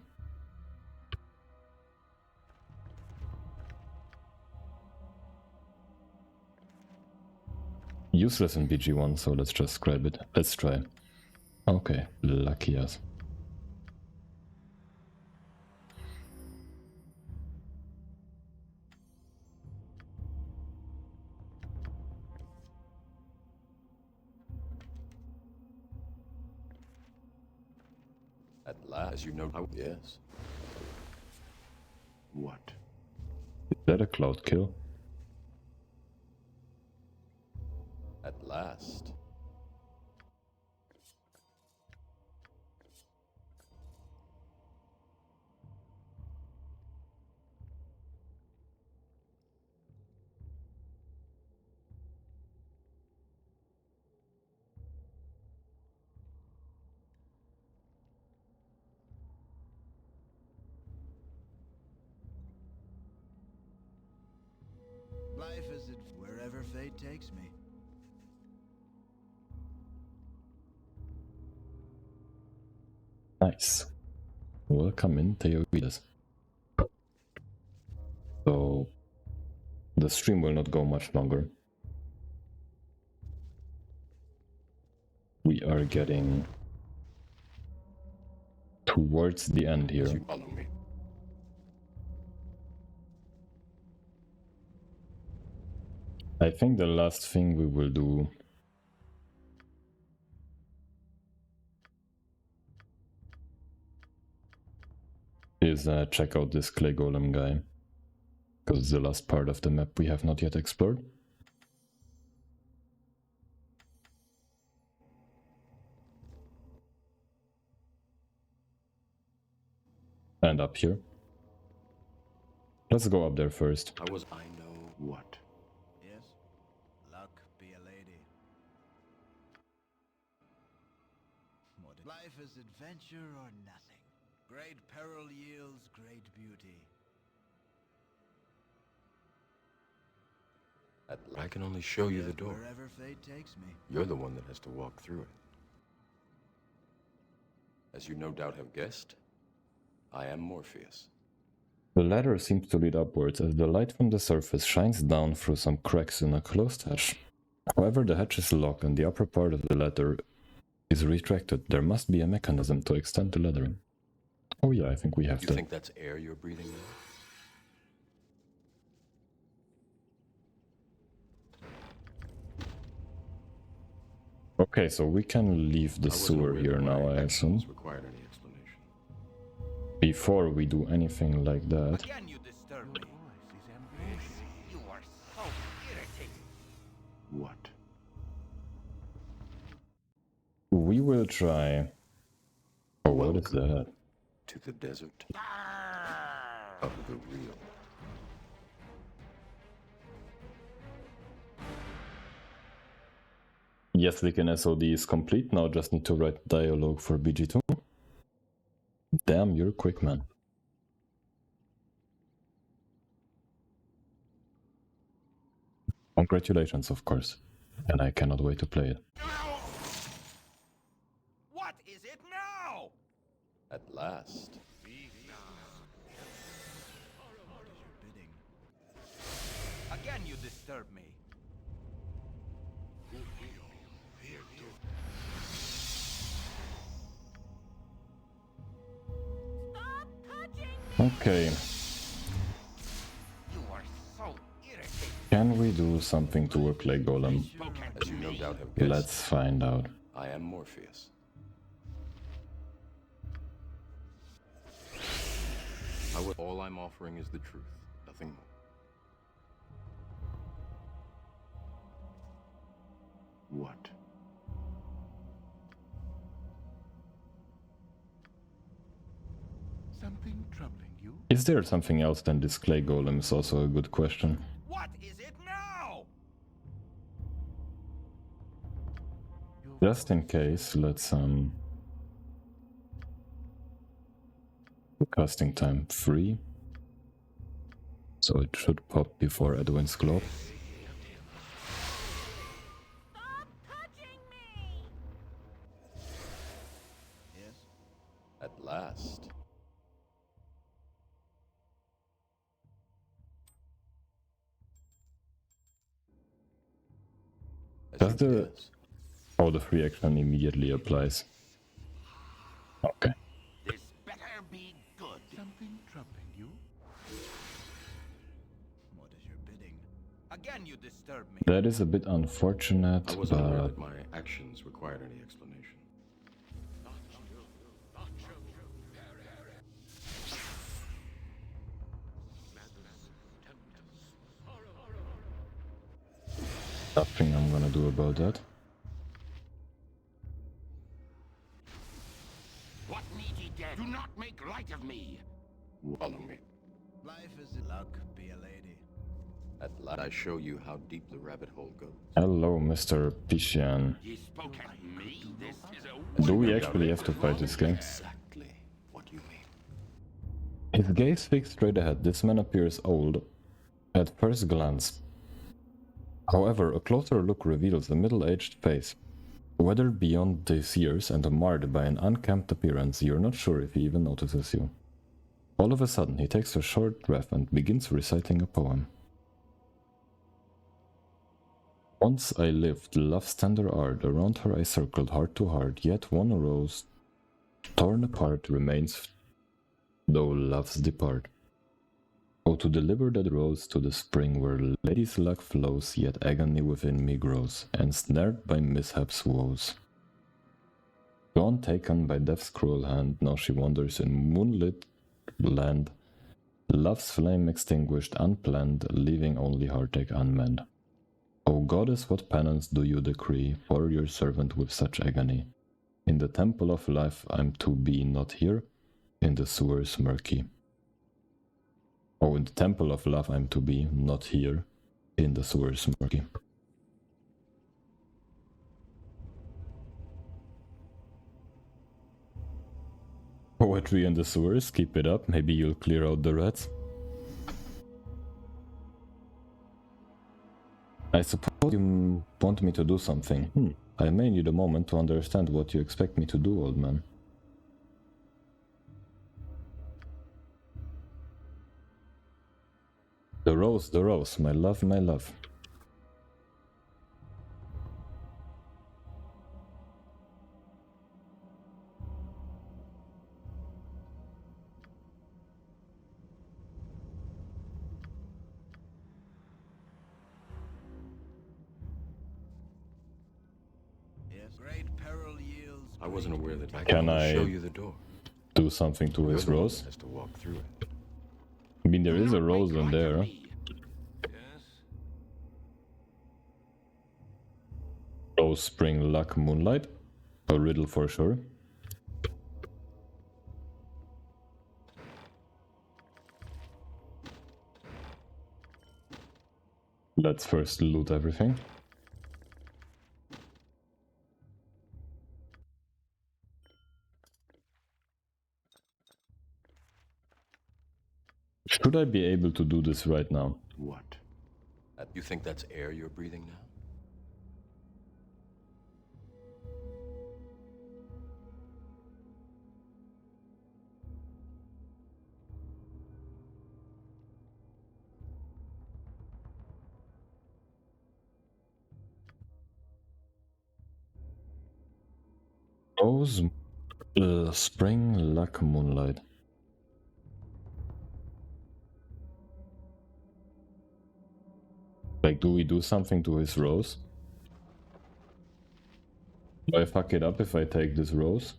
Useless in BG1, so let's just grab it. Let's try. Okay, lucky us. At last, you know how. Yes. What? Is that a cloud kill? At last. Wherever fate takes me. Nice. Welcome in, Theoides. So the stream will not go much longer. We are getting towards the end As here. you follow me. I think the last thing we will do is check out this clay golem guy, because it's the last part of the map we have not yet explored. And up here. Let's go up there first. I know what. Yes? Luck be a lady. Life is adventure or nothing. Great peril yields great beauty. I can only show you the door. Wherever fate takes me. You're the one that has to walk through it. As you no doubt have guessed, I am Morpheus. The ladder seems to lead upwards as the light from the surface shines down through some cracks in a closed hatch. However, the hatch is locked and the upper part of the ladder is retracted. There must be a mechanism to extend the ladder. Oh yeah, I think we have You that. think that's air you're breathing in? Okay, so we can leave the sewer here now, I assume. Required any explanation. Before we do anything like that. Again, you disturb me. You are so irritating. What? We will try... Oh, what is that? To the desert. Of the real. Yes, Licken SOD is complete, now just need to write dialogue for BG2. Damn, you're quick, man. Congratulations, of course. And I cannot wait to play it. What is it now? At last. Bidding. Again, you disturb me. Stop touching! Okay, You are so irritating. can we do something to work like Golem? As you no doubt have guessed, Let's find out. I am Morpheus. All I'm offering is the truth, nothing more. What? Something troubling you? Is there something else than this clay golem is also a good question. What is it now? Just in case, let's casting time 3. So it should pop before Edwin's Globe. Stop touching me! Yes? At last. As Does you the... guess, Oh, the free action immediately applies. Okay. This better be good. Something troubling you? What is your bidding? Again, you disturb me. That is a bit unfortunate, I wasn't aware but... that my actions required any explanation. Nothing I'm gonna do about that. What need ye dead? Do not make light of me. Follow me. Life is luck be a lady. At last, I show you how deep the rabbit hole goes. Hello, Mr. Pishian. Ye spoke at me. This is a Do we actually have to fight this guy? Exactly what you mean. His gaze fixed straight ahead. This man appears old at first glance. However, a closer look reveals a middle-aged face. Weathered beyond these years and marred by an unkempt appearance, you're not sure if he even notices you. All of a sudden, he takes a short breath and begins reciting a poem. Once I lived love's tender art, around her I circled heart to heart, yet one rose torn apart remains, though loves depart. Oh, to deliver that rose to the spring where lady's luck flows, yet agony within me grows, ensnared by mishap's woes. Gone taken by death's cruel hand, now she wanders in moonlit land, love's flame extinguished unplanned, leaving only heartache unmanned. O goddess, what penance do you decree for your servant with such agony? In the temple of life I'm to be, not here, in the sewers murky. Oh, in the temple of love I'm to be, not here, in the sewers murky. Poetry in the sewers, keep it up, maybe you'll clear out the rats. I suppose you want me to do something. I may need a moment to understand what you expect me to do, old man. The rose, my love, my love. Yes, great peril yields. I wasn't aware that I Can could I show you the door. do something to his You're the one rose? that has to walk through it. I mean, there is a rose in there. Yes. Rose, spring, luck, moonlight. A riddle for sure. Let's first loot everything. Should I be able to do this right now? What? You think that's air you're breathing now? Rose, spring, luck, moonlight. Like, do we do something to his rose? Do I fuck it up if I take this rose?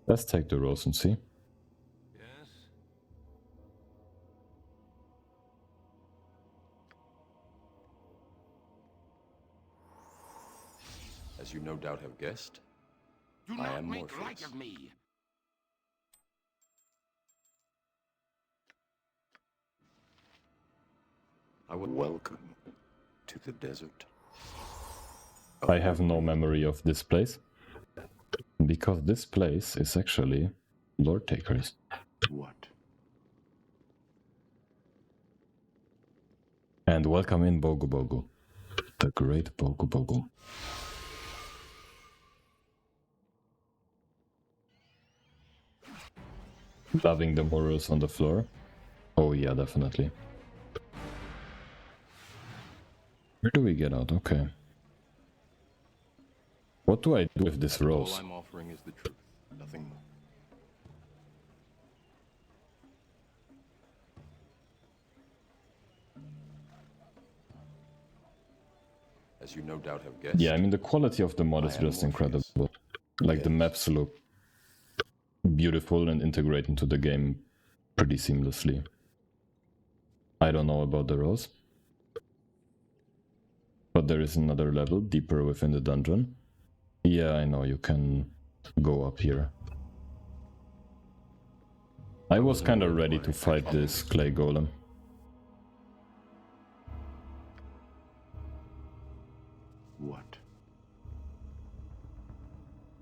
Let's take the rose and see. Yes. As you no doubt have guessed, Do I not am make Morpheus. light of me. I would welcome to the desert. I have no memory of this place. Because this place is actually Lord Taker's. What? And welcome in Bogu Bogu. The great Bogu Bogu. Loving the murals on the floor. Oh yeah, definitely. Where do we get out? Okay. What do I do with this All rose? I'm offering is the truth, nothing more. As you no doubt have guessed. Yeah, I mean, the quality of the mod is I am just Morpheus. incredible. Like, the Yes. maps look beautiful and integrate into the game pretty seamlessly. I don't know about the rose. But there is another level deeper within the dungeon. Yeah, I know, you can go up here. I was kind of ready to fight this clay golem. What?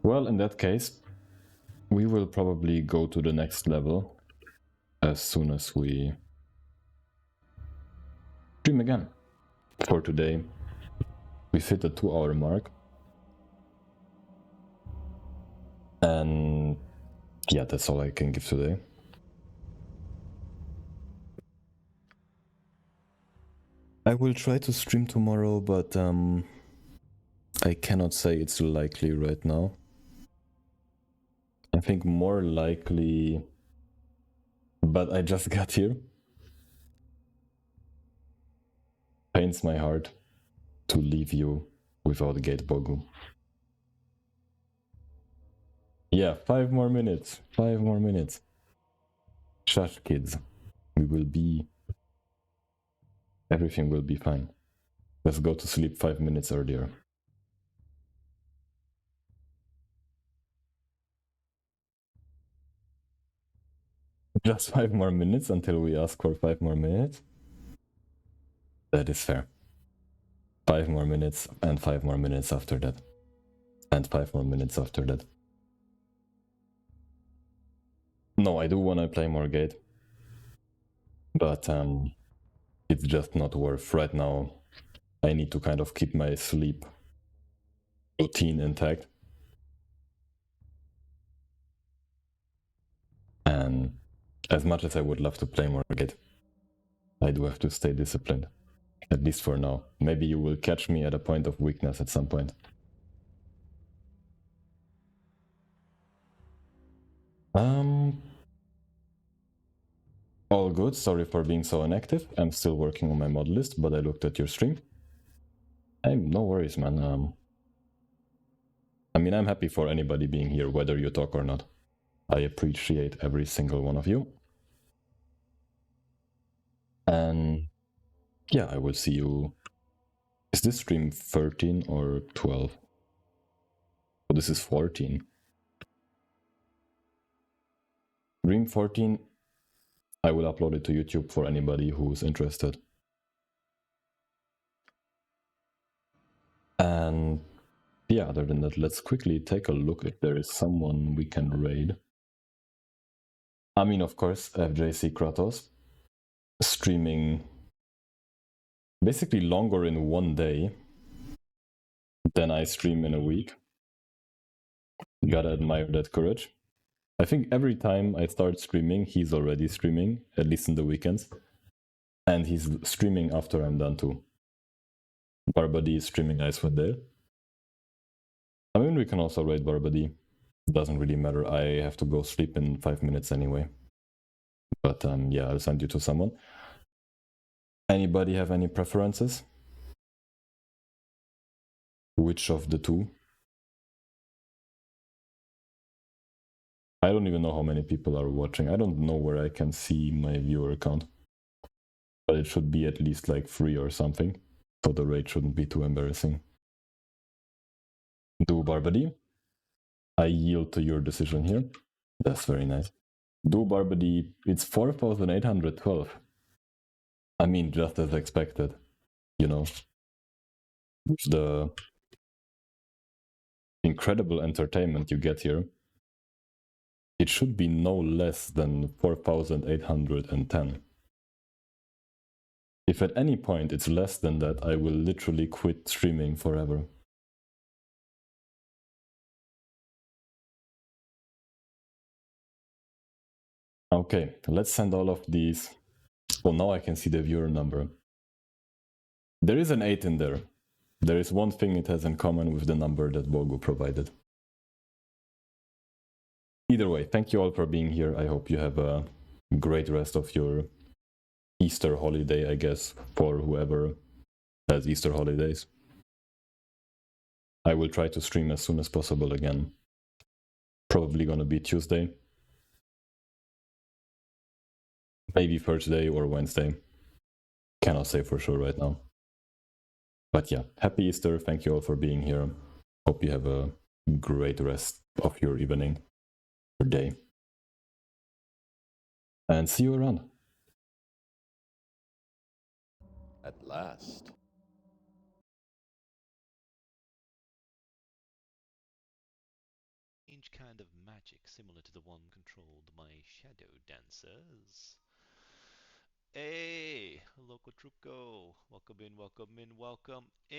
Well, in that case, we will probably go to the next level as soon as we stream again. For today, we've hit the 2-hour mark. And yeah, that's all I can give today. I will try to stream tomorrow, but I cannot say it's likely right now. I think more likely, but I just got here. Pains my heart to leave you without Gate Bogu. Yeah, 5 more minutes. 5 more minutes. Shush, kids. We will be... Everything will be fine. Let's go to sleep 5 minutes earlier. Just 5 more minutes until we ask for 5 more minutes? That is fair. 5 more minutes and 5 more minutes after that. And 5 more minutes after that. No, I do want to play more Gate. But it's just not worth right now. I need to kind of keep my sleep routine intact. And as much as I would love to play more Gate, I do have to stay disciplined. At least for now. Maybe you will catch me at a point of weakness at some point. All good, sorry for being so inactive. I'm still working on my mod list, but I looked at your stream. Hey, no worries, man. I mean, I'm happy for anybody being here, whether you talk or not. I appreciate every single one of you. And yeah, I will see you... Is this stream 13 or 12? Oh, this is 14. Stream 14, I will upload it to YouTube for anybody who's interested. And yeah, other than that, let's quickly take a look if there is someone we can raid. I mean, of course, FJC Kratos, streaming basically longer in one day than I stream in a week. Gotta admire that courage. I think every time I start streaming, he's already streaming, at least in the weekends. And he's streaming after I'm done too. Barbady is streaming Icewind Dale. I mean, we can also raid Barbady. Doesn't really matter, I have to go sleep in 5 minutes anyway. But yeah, I'll send you to someone. Anybody have any preferences? Which of the two? I don't even know how many people are watching. I don't know where I can see my viewer count. But it should be at least like 3 or something. So the raid shouldn't be too embarrassing. Do Barbady. I yield to your decision here. That's very nice. Do Barbady. It's 4,812. I mean, just as expected. You know. With the incredible entertainment you get here, it should be no less than 4,810. If at any point it's less than that, I will literally quit streaming forever. Okay, let's send all of these. Oh, now I can see the viewer number. There is an 8 in there. There is one thing it has in common with the number that Bogu provided. Either way, thank you all for being here. I hope you have a great rest of your Easter holiday, I guess, for whoever has Easter holidays. I will try to stream as soon as possible again. Probably gonna be Tuesday. Maybe Thursday or Wednesday. Cannot say for sure right now. But yeah, happy Easter. Thank you all for being here. Hope you have a great rest of your evening or day. And see you around. At last. Strange kind of magic similar to the one controlled by shadow dancers. Hey, local Truco, welcome in, welcome in, welcome in.